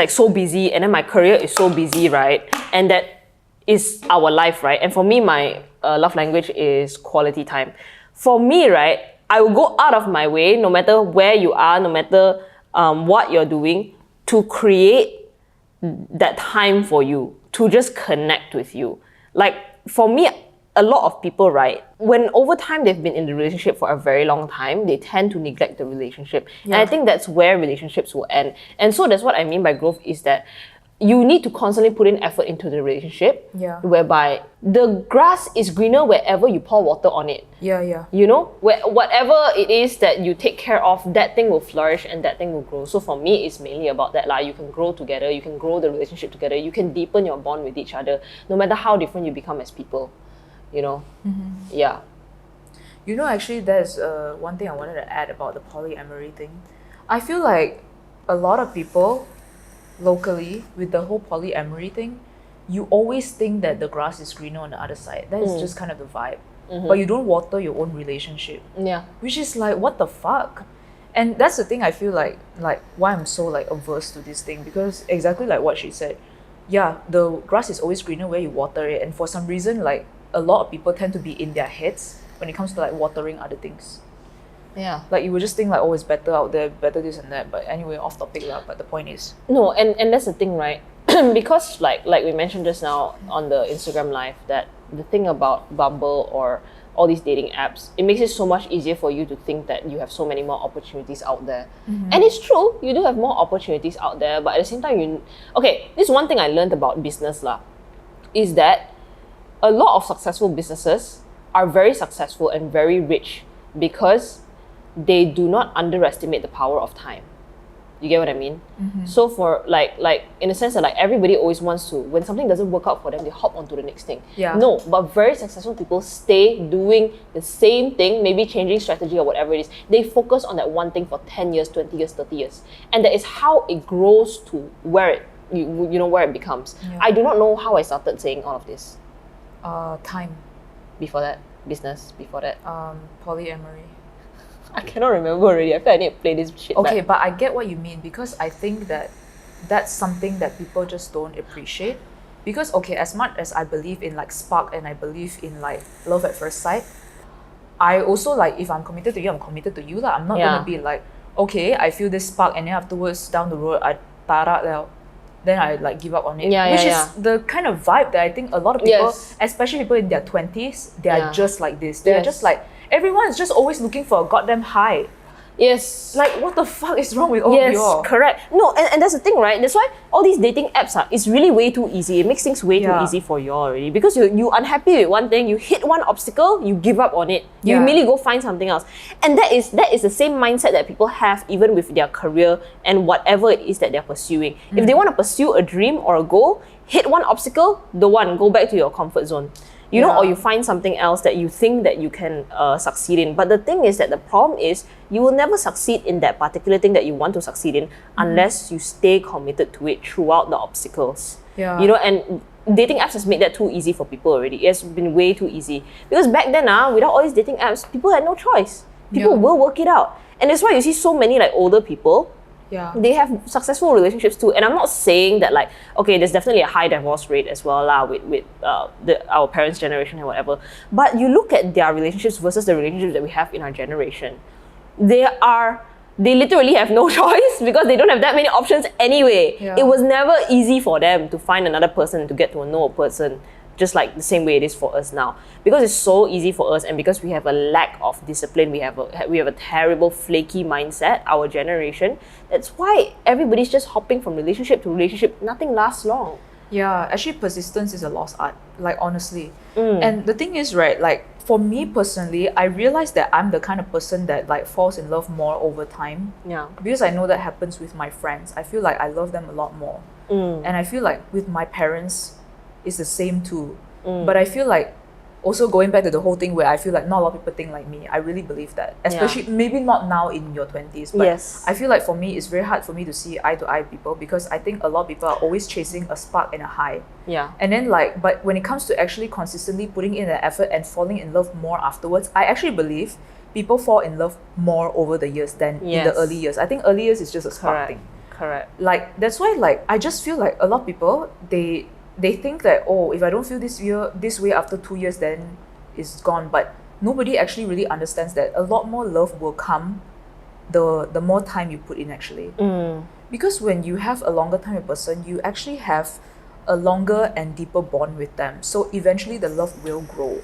so busy and then my career is so busy, right? And that is our life, right? And for me, my love language is quality time. For me, right, I will go out of my way, no matter where you are, no matter what you're doing, to create that time for you, to just connect with you. Like, for me, a lot of people, right, when over time they've been in the relationship for a very long time, they tend to neglect the relationship. Yeah. And I think that's where relationships will end. And so that's what I mean by growth, is that you need to constantly put in effort into the relationship, whereby the grass is greener wherever you pour water on it. Yeah. Whatever it is that you take care of, that thing will flourish and that thing will grow. So for me, it's mainly about that. Like, you can grow together, you can grow the relationship together, you can deepen your bond with each other, no matter how different you become as people. Yeah. Actually, there's one thing I wanted to add about the polyamory thing. I feel like a lot of people locally, with the whole polyamory thing, you always think that the grass is greener on the other side. That is just kind of the vibe. But you don't water your own relationship. Yeah. Which is like, what the fuck? And that's the thing I feel like why I'm so like averse to this thing, because exactly like what she said, yeah, the grass is always greener where you water it, and for some reason, like, a lot of people tend to be in their heads when it comes to like watering other things. Yeah. Like, you would just think like, oh, it's better out there, better this and that. But anyway, off topic lah. But the point is, no, and that's the thing, right? Because like we mentioned just now on the Instagram live, that the thing about Bumble or all these dating apps, it makes it so much easier for you to think that you have so many more opportunities out there. And it's true, you do have more opportunities out there, but at the same time, this is one thing I learned about business lah, is that a lot of successful businesses are very successful and very rich because they do not underestimate the power of time. You get what I mean? So for like in a sense that like everybody always wants to, when something doesn't work out for them, they hop onto the next thing. Yeah. No, but very successful people stay doing the same thing, maybe changing strategy or whatever it is. They focus on that one thing for 10 years, 20 years, 30 years. And that is how it grows to where it, where it becomes. Yeah. I do not know how I started saying all of this. Time. Before that, business. Before that, polyamory. I cannot remember already. I feel I need to play this shit Okay, back. but I get what you mean, because I think that that's something that people just don't appreciate. Because, okay, as much as I believe in like spark and I believe in like love at first sight, I also like, if I'm committed to you, I'm committed to you lah. I'm not gonna be like, okay, I feel this spark and then afterwards down the road I tarak liao, then I like give up on it. Which is the kind of vibe that I think a lot of people, especially people in their 20s, they are just like this. They're just like, everyone is just always looking for a goddamn high. Yes. Like, what the fuck is wrong with all of y'all? Yes, correct. No, and that's the thing, right? That's why all these dating apps it's really way too easy. It makes things way too easy for y'all already. Because you unhappy with one thing, you hit one obstacle, you give up on it. You immediately go find something else. And that is the same mindset that people have even with their career and whatever it is that they're pursuing. If they want to pursue a dream or a goal, hit one obstacle, go back to your comfort zone. Or you find something else that you think that you can succeed in. But the thing is that the problem is you will never succeed in that particular thing that you want to succeed in unless you stay committed to it throughout the obstacles. Yeah. And dating apps has made that too easy for people already. It has been way too easy. Because back then, without all these dating apps, people had no choice. People will work it out. And that's why you see so many like older people, they have successful relationships too. And I'm not saying that like, okay, there's definitely a high divorce rate as well with our parents' generation and whatever. But you look at their relationships versus the relationships that we have in our generation. They literally have no choice because they don't have that many options anyway. It was never easy for them to find another person, to get to know a person, just like the same way it is for us now. Because it's so easy for us, and because we have a lack of discipline, we have a terrible flaky mindset, our generation. That's why everybody's just hopping from relationship to relationship. Nothing lasts long. Yeah, actually persistence is a lost art, like honestly. And the thing is, right, like for me personally, I realized that I'm the kind of person that like falls in love more over time. Yeah. Because I know that happens with my friends. I feel like I love them a lot more. And I feel like with my parents, it's the same too. But I feel like also going back to the whole thing where I feel like not a lot of people think like me. I really believe that. Especially maybe not now in your 20s, but I feel like for me it's very hard for me to see eye to eye people because I think a lot of people are always chasing a spark and a high. Yeah. And then like, but when it comes to actually consistently putting in the effort and falling in love more afterwards, I actually believe people fall in love more over the years than in the early years. I think early years is just a spark thing. Correct. Like that's why like I just feel like a lot of people they think that, oh, if I don't feel this way after 2 years, then it's gone. But nobody actually really understands that a lot more love will come the more time you put in actually. Because when you have a longer time with a person, you actually have a longer and deeper bond with them. So eventually the love will grow.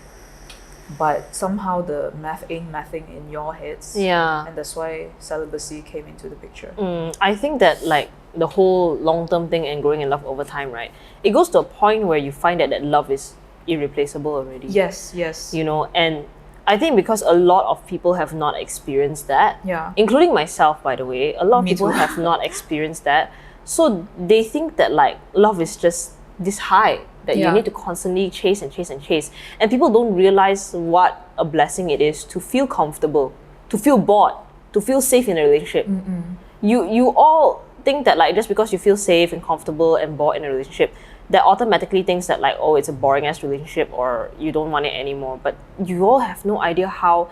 But somehow the math ain't mathing in your heads. Yeah. And that's why celibacy came into the picture. I think that like the whole long-term thing and growing in love over time, right? It goes to a point where you find that love is irreplaceable already. Yes. You know, and I think because a lot of people have not experienced that, including myself, by the way, a lot of people have not experienced that. So they think that like love is just this high that you need to constantly chase and chase and chase. And people don't realize what a blessing it is to feel comfortable, to feel bored, to feel safe in a relationship. You all think that like just because you feel safe and comfortable and bored in a relationship, that automatically thinks that like, oh, it's a boring ass relationship or you don't want it anymore. But you all have no idea how.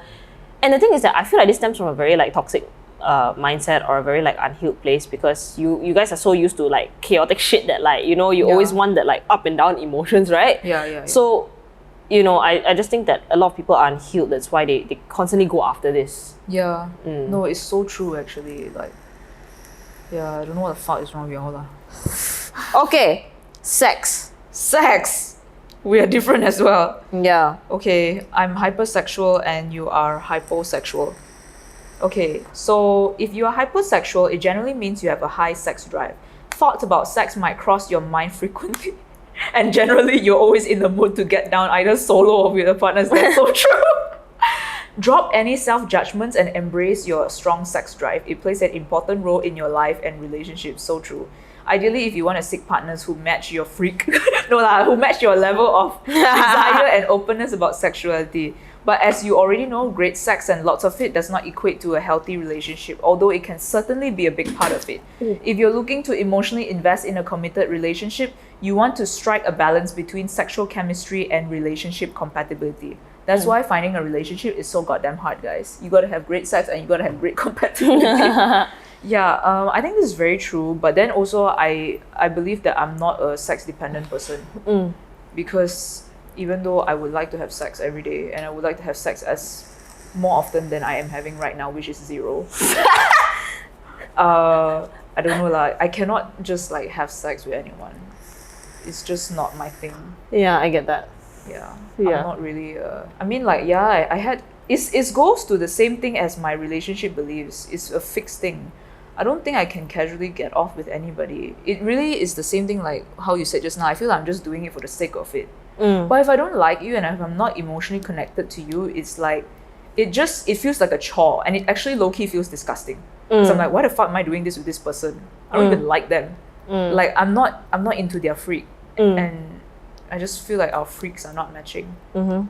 And the thing is that I feel like this stems from a very like toxic mindset or a very like unhealed place, because you guys are so used to like chaotic shit that like, you know, you always want that like up and down emotions, right? So, you know, I just think that a lot of people are unhealed. That's why they constantly go after this. No, it's so true actually. Like, I don't know what the fuck is wrong with y'all lah. Okay, sex. We are different as well. Yeah. Okay, I'm hypersexual and you are hyposexual. Okay, so if you are hypersexual, it generally means you have a high sex drive. Thoughts about sex might cross your mind frequently. And generally, you're always in the mood to get down either solo or with a partner. That's so true. Drop any self-judgments and embrace your strong sex drive. It plays an important role in your life and relationships. So true. Ideally, if you want to seek partners who match your who match your level of desire and openness about sexuality. But as you already know, great sex and lots of it does not equate to a healthy relationship, although it can certainly be a big part of it. If you're looking to emotionally invest in a committed relationship, you want to strike a balance between sexual chemistry and relationship compatibility. That's why finding a relationship is so goddamn hard, guys. You gotta have great sex and you gotta have great compatibility. I think this is very true. But then also, I believe that I'm not a sex-dependent person. Because even though I would like to have sex every day and I would like to have sex as more often than I am having right now, which is 0. I don't know, like I cannot just like have sex with anyone. It's just not my thing. Yeah, I get that. I'm not really I mean like I had it goes to the same thing as my relationship beliefs. It's a fixed thing. I don't think I can casually get off with anybody. It really is the same thing like how you said just now. I feel like I'm just doing it for the sake of it. But if I don't like you and if I'm not emotionally connected to you, it's like it feels like a chore, and it actually low-key feels disgusting. So I'm like, why the fuck am I doing this with this person? I don't even like them. Like I'm not into their freak. And I just feel like our freaks are not matching. I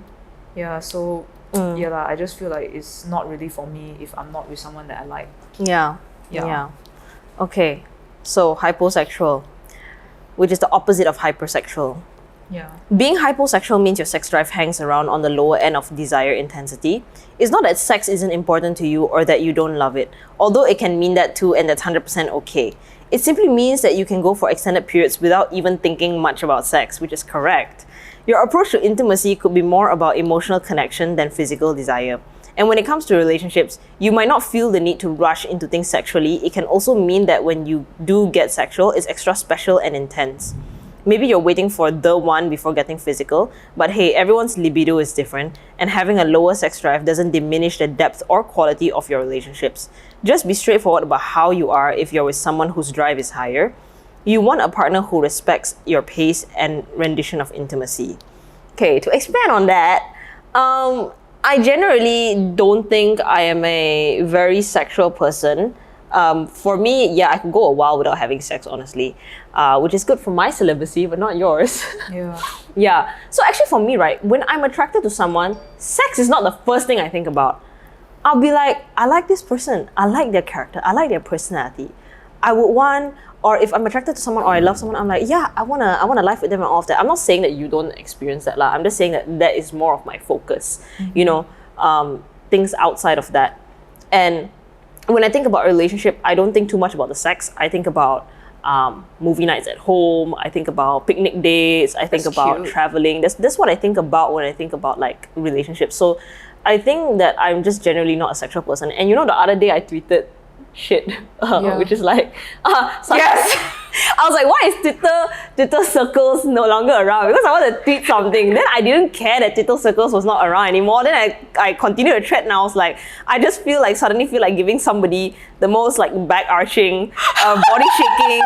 just feel like it's not really for me if I'm not with someone that I like. Yeah. Okay, so hyposexual, which is the opposite of hypersexual. Yeah. Being hyposexual means your sex drive hangs around on the lower end of desire intensity. It's not that sex isn't important to you or that you don't love it, although it can mean that too, and that's 100% okay. It simply means that you can go for extended periods without even thinking much about sex, which is correct. Your approach to intimacy could be more about emotional connection than physical desire. And when it comes to relationships, you might not feel the need to rush into things sexually. It can also mean that when you do get sexual, it's extra special and intense. Maybe you're waiting for the one before getting physical, but hey, everyone's libido is different, and having a lower sex drive doesn't diminish the depth or quality of your relationships. Just be straightforward about how you are if you're with someone whose drive is higher. You want a partner who respects your pace and rendition of intimacy. Okay, to expand on that, I generally don't think I am a very sexual person. For me, yeah, I could go a while without having sex, honestly, which is good for my celibacy, but not yours. Yeah. Yeah. So actually for me, right, when I'm attracted to someone, sex is not the first thing I think about. I'll be like, I like this person. I like their character. I like their personality. I would want, or if I'm attracted to someone or I love someone, I'm like, yeah, I wanna life with them and all of that. I'm not saying that you don't experience that, lah. I'm just saying that that is more of my focus, you know, things outside of that. And when I think about a relationship, I don't think too much about the sex. I think about movie nights at home. I think about picnic dates. I think about cute. traveling. That's what I think about when I think about like relationships. So I think that I'm just generally not a sexual person. And you know, the other day I tweeted shit, which is like, yes. I was like, why is Twitter circles no longer around? Because I want to tweet something. Then I didn't care that Twitter circles was not around anymore. Then I continued the thread and I was like, I just suddenly feel like giving somebody the most like back arching, body shaking,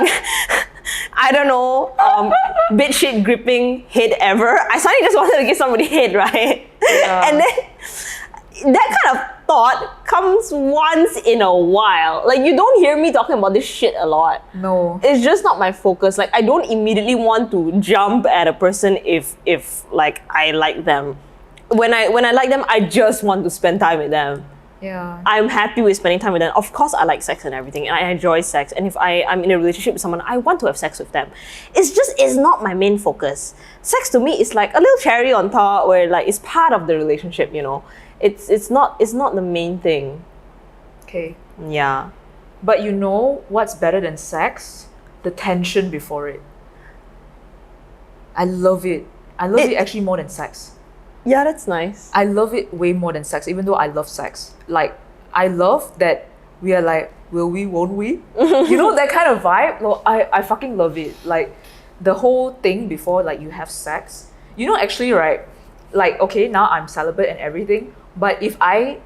I don't know, bed shit gripping head ever. I suddenly just wanted to give somebody head, right? Yeah. And then that kind of thought comes once in a while. Like, you don't hear me talking about this shit a lot. No. It's just not my focus. Like, I don't immediately want to jump at a person if like I like them. When I like them, I just want to spend time with them. Yeah. I'm happy with spending time with them. Of course, I like sex and everything, and I enjoy sex. And if I'm in a relationship with someone, I want to have sex with them. It's not my main focus. Sex to me is like a little cherry on top, where like it's part of the relationship, you know. It's not the main thing. Okay. Yeah. But you know what's better than sex? The tension before it. I love it. I love it actually more than sex. Yeah, that's nice. I love it way more than sex, even though I love sex. Like, I love that we are like, will we, won't we? You know, that kind of vibe? No, I fucking love it. Like, the whole thing before like you have sex. You know, actually, right? Like, okay, now I'm celibate and everything, but if I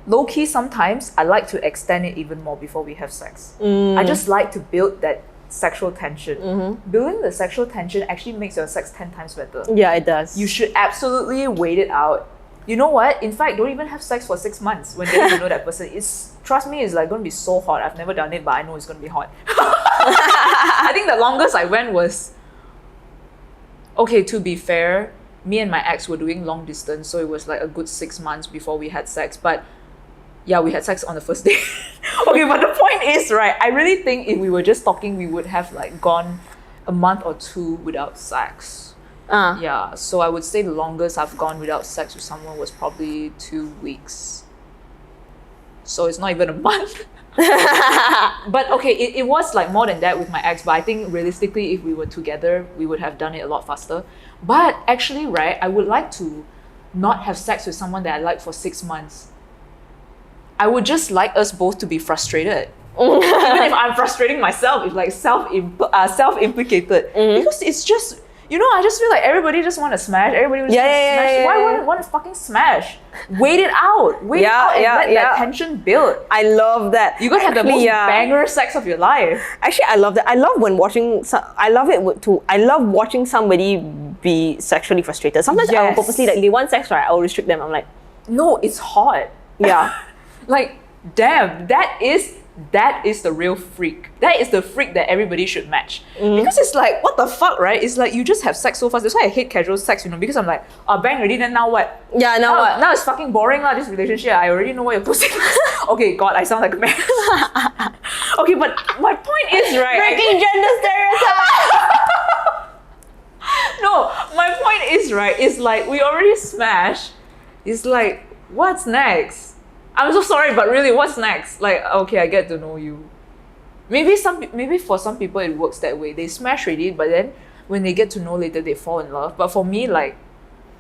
low-key sometimes, I like to extend it even more before we have sex. I just like to build that sexual tension. Building the sexual tension actually makes your sex 10 times better. Yeah, it does. You should absolutely wait it out. You know what? In fact, don't even have sex for 6 months when you know that person. Trust me, it's like going to be so hot. I've never done it, but I know it's going to be hot. I think the longest I went was, okay, to be fair, me and my ex were doing long distance, so it was like a good 6 months before we had sex. But yeah, we had sex on the first day. Okay, but the point is, right, I really think if we were just talking, we would have like gone a month or two without sex. Yeah, so I would say the longest I've gone without sex with someone was probably 2 weeks. So it's not even a month. But okay, it was like more than that with my ex, but I think realistically, if we were together, we would have done it a lot faster. But actually, right, I would like to not have sex with someone that I like for 6 months. I would just like us both to be frustrated. Even if I'm frustrating myself, it's like self-implicated. Because it's just, you know, I just feel like everybody just want to smash. Everybody just want to smash. Why want to fucking smash? Wait it out. Wait it out and let that tension build. I love that. You're gonna have the most banger sex of your life. Actually, I love that. I love when watching. I love it too. I love watching somebody be sexually frustrated. Sometimes I will purposely like they want sex, right? I will restrict them. I'm like, no, it's hot. Yeah. Like, damn, that is the real freak. That is the freak that everybody should match. Because it's like, what the fuck, right? It's like you just have sex so fast. That's why I hate casual sex, you know, because I'm like, bang already, then now what? Yeah, now what? Now it's fucking boring lah, this relationship. I already know what you're posting. Okay, God, I sound like a man. Okay, but my point is, right? Breaking gender stereotypes! No, my point is, right, it's like we already smashed. It's like, what's next? I'm so sorry, but really, what's next? Like, okay, I get to know you. Maybe for some people it works that way. They smash already, but then when they get to know later, they fall in love. But for me, like,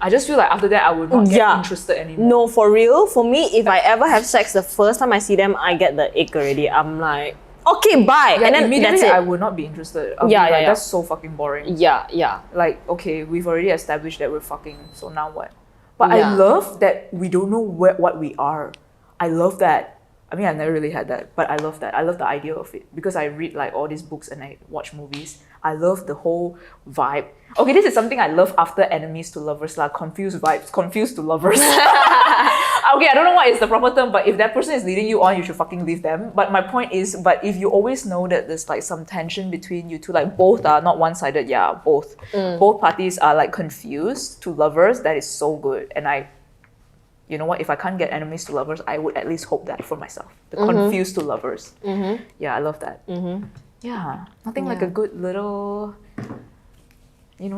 I just feel like after that, I would not get interested anymore. No, for real. For me, if I ever have sex, the first time I see them, I get the ick already. I'm like, okay, bye. Yeah, and then immediately that's it. I would not be interested. I'll be like, that's so fucking boring. Yeah. Like, okay, we've already established that we're fucking, so now what? But I love that we don't know what we are. I love that. I mean, I've never really had that, but I love that. I love the idea of it because I read like all these books and I watch movies. I love the whole vibe. Okay, this is something I love after enemies to lovers, like confused vibes, confused to lovers. Okay, I don't know what is the proper term, but if that person is leading you on, you should fucking leave them. But my point is, but if you always know that there's like some tension between you two, like both are not one-sided, both. Both parties are like confused to lovers, that is so good. And you know what, if I can't get enemies to lovers, I would at least hope that for myself. The confused to lovers. Yeah, I love that. Yeah, nothing like a good little,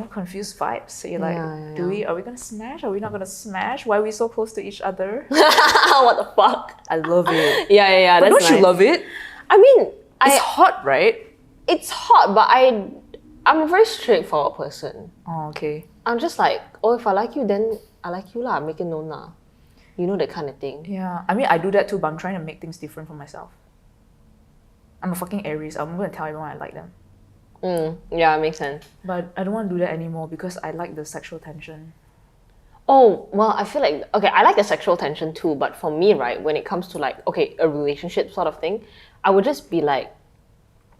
confused vibes. So you're like, are we gonna smash? Are we not gonna smash? Why are we so close to each other? What the fuck? I love it. Yeah. But that's don't you love it? I mean, it's hot, right? It's hot, but I'm a very straightforward person. Oh, okay. I'm just like, if I like you, then I like you lah. Make it known lah. You know, that kind of thing. Yeah, I mean, I do that too, but I'm trying to make things different for myself. I'm a fucking Aries. I'm going to tell everyone I like them. Yeah, it makes sense. But I don't want to do that anymore because I like the sexual tension. Oh, well, I feel like, okay, I like the sexual tension too, but for me, right, when it comes to like, okay, a relationship sort of thing, I would just be like,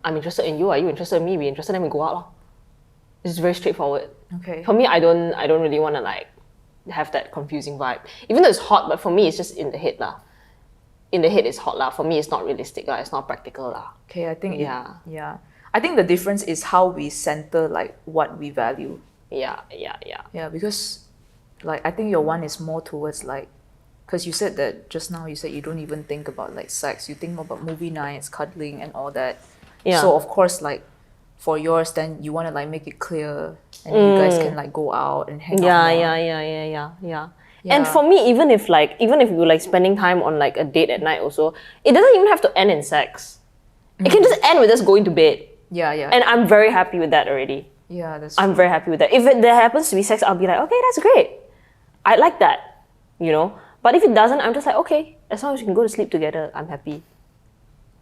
I'm interested in you. Are you interested in me? We interested, then we go out lor. It's very straightforward. Okay. For me, I don't really want to like have that confusing vibe. Even though it's hot, but for me, it's just in the head lah. In the head, it's hot lah. For me, it's not realistic lah. It's not practical lah. Okay, I think yeah. I think the difference is how we center like what we value. Yeah. Yeah, because like I think your one is more towards like, because you said that just now. You said you don't even think about like sex. You think more about movie nights, cuddling, and all that. Yeah. So of course, like for yours, then you want to like make it clear, and you guys can like go out and hang out more. Yeah. And for me, even if you're like spending time on like a date at night also, it doesn't even have to end in sex. It can just end with us going to bed. Yeah. And I'm very happy with that already. Yeah, that's I'm very happy with that. If there happens to be sex, I'll be like, okay, that's great. I like that, But if it doesn't, I'm just like, okay, as long as we can go to sleep together, I'm happy.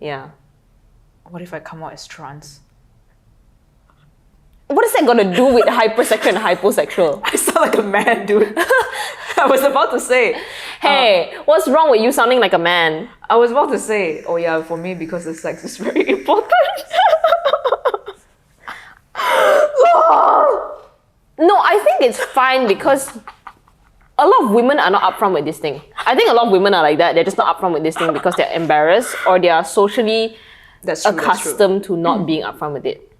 Yeah. What if I come out as trans? What is that got to do with hypersexual and hyposexual? I sound like a man, dude. I was about to say. Hey, what's wrong with you sounding like a man? I was about to say, oh yeah, for me, because the sex is very important. No, I think it's fine because a lot of women are not upfront with this thing. I think a lot of women are like that. They're just not upfront with this thing because they're embarrassed or they are socially accustomed to not being upfront with it.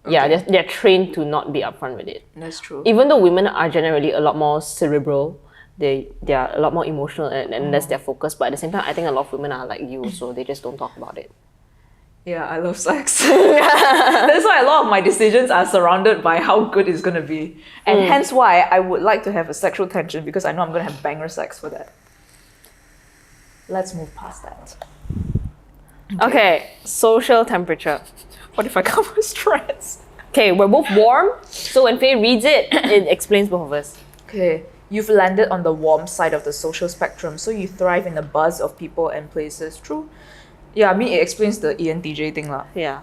Okay. Yeah, they're trained to not be upfront with it. That's true. Even though women are generally a lot more cerebral, they are a lot more emotional and that's their focus. But at the same time, I think a lot of women are like you, so they just don't talk about it. Yeah, I love sex. That's why a lot of my decisions are surrounded by how good it's gonna be. And hence why I would like to have a sexual tension because I know I'm gonna have banger sex for that. Let's move past that. Okay, social temperature. What if I come as trans? Okay, we're both warm, so when Faye reads it, it explains both of us. Okay, you've landed on the warm side of the social spectrum, so you thrive in the buzz of people and places. True. Yeah, I mean, it explains the ENTJ thing lah. Yeah.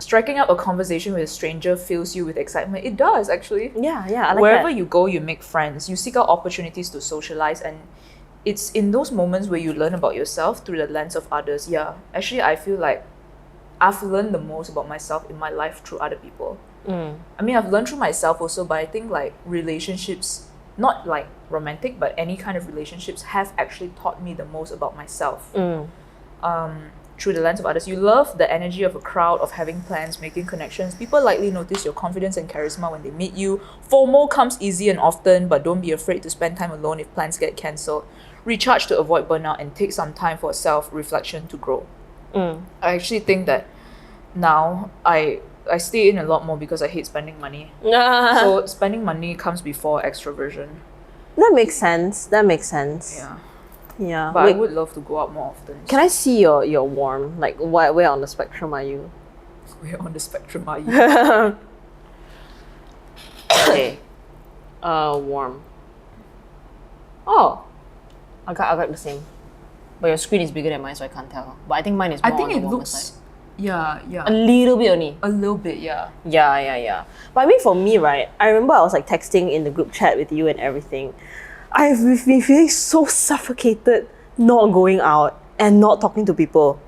Striking up a conversation with a stranger fills you with excitement. It does, actually. Yeah, I like Wherever that. you go, you make friends. You seek out opportunities to socialize, and it's in those moments where you learn about yourself through the lens of others. Yeah, actually, I feel like I've learned the most about myself in my life through other people. I mean, I've learned through myself also, but I think like relationships, not like romantic, but any kind of relationships have actually taught me the most about myself. Through the lens of others. You love the energy of a crowd, of having plans, making connections. People likely notice your confidence and charisma when they meet you. FOMO comes easy and often, but don't be afraid to spend time alone if plans get cancelled. Recharge to avoid burnout and take some time for self-reflection to grow. I actually think that now I stay in a lot more because I hate spending money. So spending money comes before extroversion. That makes sense. Yeah. Yeah. But Wait, I would love to go out more often. can I see your warm? Like, where on the spectrum are you? Where on the spectrum are you? Okay. Warm. Oh. I got the same. But your screen is bigger than mine, so I can't tell. But I think mine is more I think on the it warmer looks... side. Yeah. A little bit only. A little bit, yeah. Yeah. But I mean, for me, right, I remember I was like texting in the group chat with you and everything. I've been feeling so suffocated not going out and not talking to people.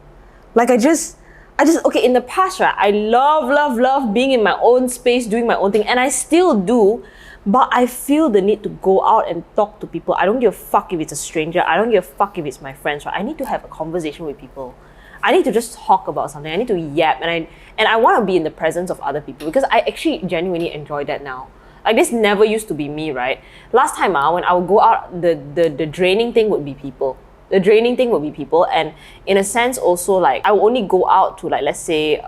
Like I just, okay, in the past, right, I love being in my own space, doing my own thing, and I still do, but I feel the need to go out and talk to people. I don't give a fuck if it's a stranger. I don't give a fuck if it's my friends, right? I need to have a conversation with people. I need to just talk about something. I need to yap, and I want to be in the presence of other people because I actually genuinely enjoy that now. Like this never used to be me, right? Last time when I would go out, the draining thing would be people. The draining thing would be people, and in a sense also like I would only go out to like let's say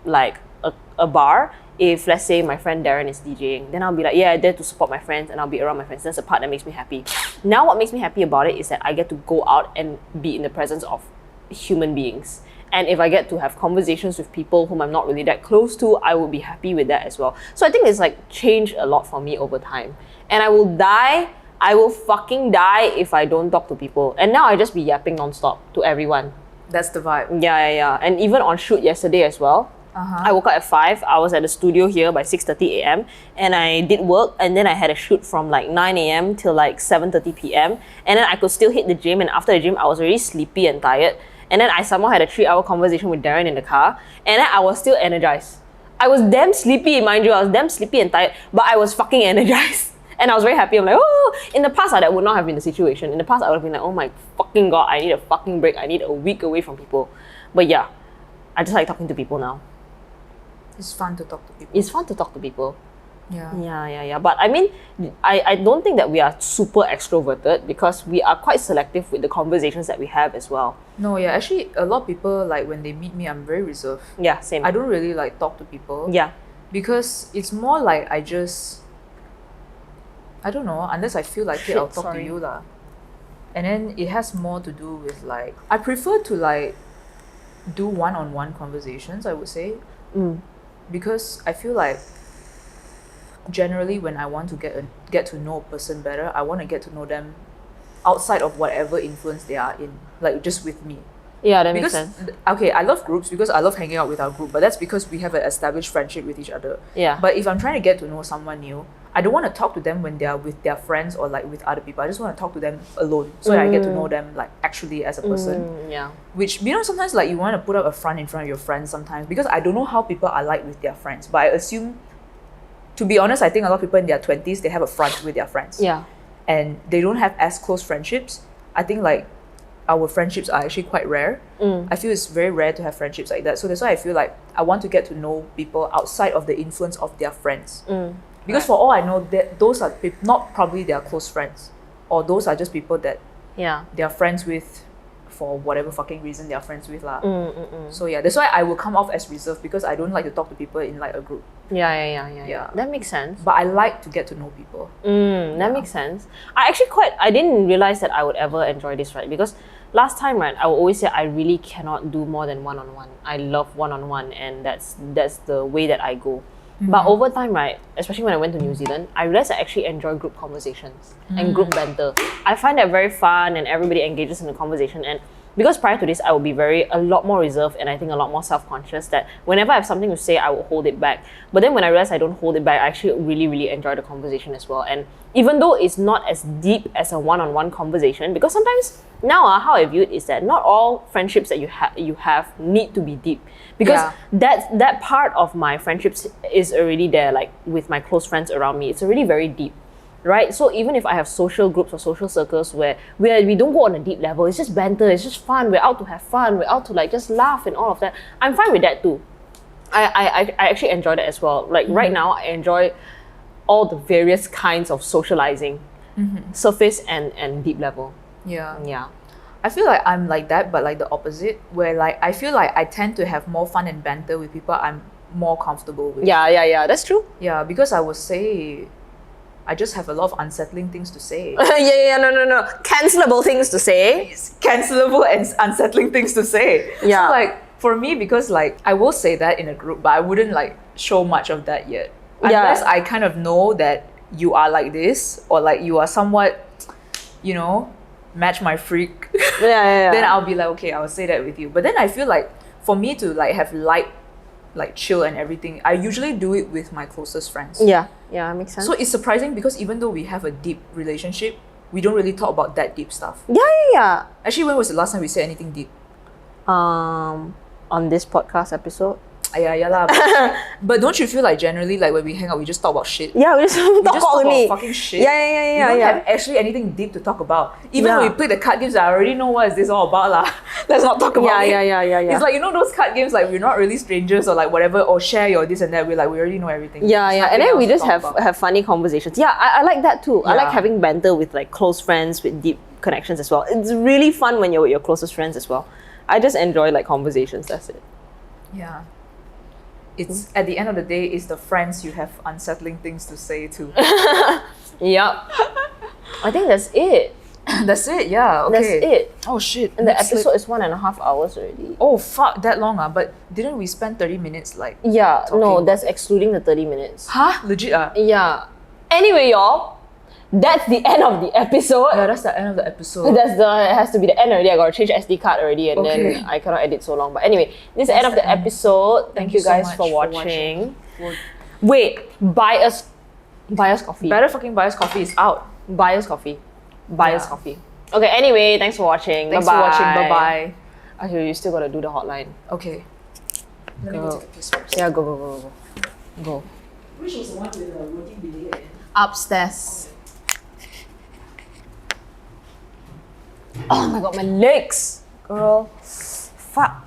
like a bar if let's say my friend Darren is DJing, then I'll be like, yeah, there to support my friends and I'll be around my friends. That's the part that makes me happy. Now what makes me happy about it is that I get to go out and be in the presence of human beings. And if I get to have conversations with people whom I'm not really that close to, I will be happy with that as well. So I think it's like changed a lot for me over time. And I will fucking die if I don't talk to people. And now I just be yapping nonstop to everyone. That's the vibe. Yeah. And even on shoot yesterday as well. I woke up at 5. I was at the studio here by 6:30 a.m. and I did work, and then I had a shoot from like 9 a.m. till like 7:30 p.m. and then I could still hit the gym, and after the gym I was already sleepy and tired, and then I somehow had a 3-hour conversation with Darren in the car, and then I was still energized. I was damn sleepy, mind you. I was damn sleepy and tired, but I was fucking energized. And I was very happy. I'm like, oh, in the past, that would not have been the situation. In the past, I would have been like, oh my fucking God, I need a fucking break. I need a week away from people. But yeah, I just like talking to people now. It's fun to talk to people. It's fun to talk to people. Yeah. Yeah. But I mean, I don't think that we are super extroverted because we are quite selective with the conversations that we have as well. No, yeah. Actually, a lot of people, like when they meet me, I'm very reserved. Yeah, same. I don't really like talk to people. Yeah. Because it's more like I don't know, unless I feel like it, I'll talk to you lah. And then it has more to do with like, I prefer to like do one-on-one conversations, I would say. Because I feel like generally when I want to get to know a person better, I want to get to know them outside of whatever influence they are in, like just with me. Yeah, that makes sense. Okay, I love groups because I love hanging out with our group, but that's because we have an established friendship with each other. Yeah. But if I'm trying to get to know someone new, I don't want to talk to them when they're with their friends or like with other people. I just want to talk to them alone so that I get to know them like actually as a person. Yeah. Which, you know, sometimes like you want to put up a front in front of your friends sometimes because I don't know how people are like with their friends. But I assume, to be honest, I think a lot of people in their 20s, they have a front with their friends. Yeah. And they don't have as close friendships. I think like our friendships are actually quite rare. I feel it's very rare to have friendships like that. So that's why I feel like I want to get to know people outside of the influence of their friends. Because for all I know, that those are not probably their close friends, or those are just people that they're friends with for whatever fucking reason they're friends with lah. So yeah, that's why I will come off as reserved because I don't like to talk to people in like a group. Yeah. That makes sense. But I like to get to know people. That makes sense. I didn't realize that I would ever enjoy this, right? Because last time, right, I would always say I really cannot do more than one-on-one. I love one-on-one, and that's the way that I go. But over time, right, especially when I went to New Zealand, I realized I actually enjoy group conversations and group banter. I find that very fun and everybody engages in the conversation. And because prior to this, I would be a lot more reserved and I think a lot more self-conscious that whenever I have something to say, I will hold it back. But then when I realized I don't hold it back, I actually really, really enjoy the conversation as well. And even though it's not as deep as a one-on-one conversation, because sometimes now how I view it is that not all friendships that you have need to be deep. Because that part of my friendships is already there, like with my close friends around me. It's already very deep, right? So even if I have social groups or social circles where we don't go on a deep level, it's just banter, it's just fun, we're out to have fun, we're out to like just laugh and all of that, I'm fine with that too. I actually enjoy that as well. Like right now, I enjoy all the various kinds of socializing, surface and deep level. Yeah. I feel like I'm like that, but like the opposite, where like I feel like I tend to have more fun and banter with people I'm more comfortable with. Yeah, that's true. Yeah, because I would say I just have a lot of unsettling things to say. No. Cancelable things to say. Cancelable and unsettling things to say. Yeah. So like for me, because like I will say that in a group, but I wouldn't like show much of that yet. Unless I kind of know that you are like this, or like you are somewhat, you know, match my freak. Yeah. Then I'll be like, okay, I'll say that with you. But then I feel like for me to like have light, like chill and everything, I usually do it with my closest friends. Yeah, makes sense. So it's surprising because even though we have a deep relationship, we don't really talk about that deep stuff. Yeah. Actually, when was the last time we said anything deep? On this podcast episode. Yeah lah. But don't you feel like generally like when we hang out, we just talk about shit? Yeah, we just talk about only. fucking shit. Yeah. We don't have actually anything deep to talk about. Even when we play the card games, I already know what is this all about lah. Let's not talk about it. Yeah. It's like, you know, those card games, like we're not really strangers or like whatever, or share your this and that. We already know everything. Yeah. There's And then we nothing just else to talk about. have funny conversations. Yeah, I like that too. I like Yeah. having banter with like close friends with deep connections as well. It's really fun when you're with your closest friends as well. I just enjoy like conversations. That's it. Yeah. It's at the end of the day, it's the friends you have unsettling things to say to. Yep. I think that's it. That's it, yeah. Okay. That's it. Oh shit. And the next episode is 1.5 hours already. Oh fuck, that long but didn't we spend 30 minutes like Yeah, no, talking? that's excluding the 30 minutes. Huh? Legit Yeah. Anyway, y'all, that's the end of the episode. Yeah, that's the end of the episode. It has to be the end already. I gotta change SD card already, and Okay. then I cannot edit so long. But anyway, this is the end of the episode. Thank you so guys much for for watching. watching. Wait, buy us coffee. Better fucking Bias Coffee is out. Buy us coffee. Buy us Yeah. coffee. Okay, anyway, thanks for watching. Thanks Bye-bye. for watching. Bye bye. Okay, you still gotta do the hotline. Okay. Let me Go. go take a piss first. Yeah, go. Go. Which was the one with the working delay again? Upstairs. Oh my god, my legs! Girl. Fuck.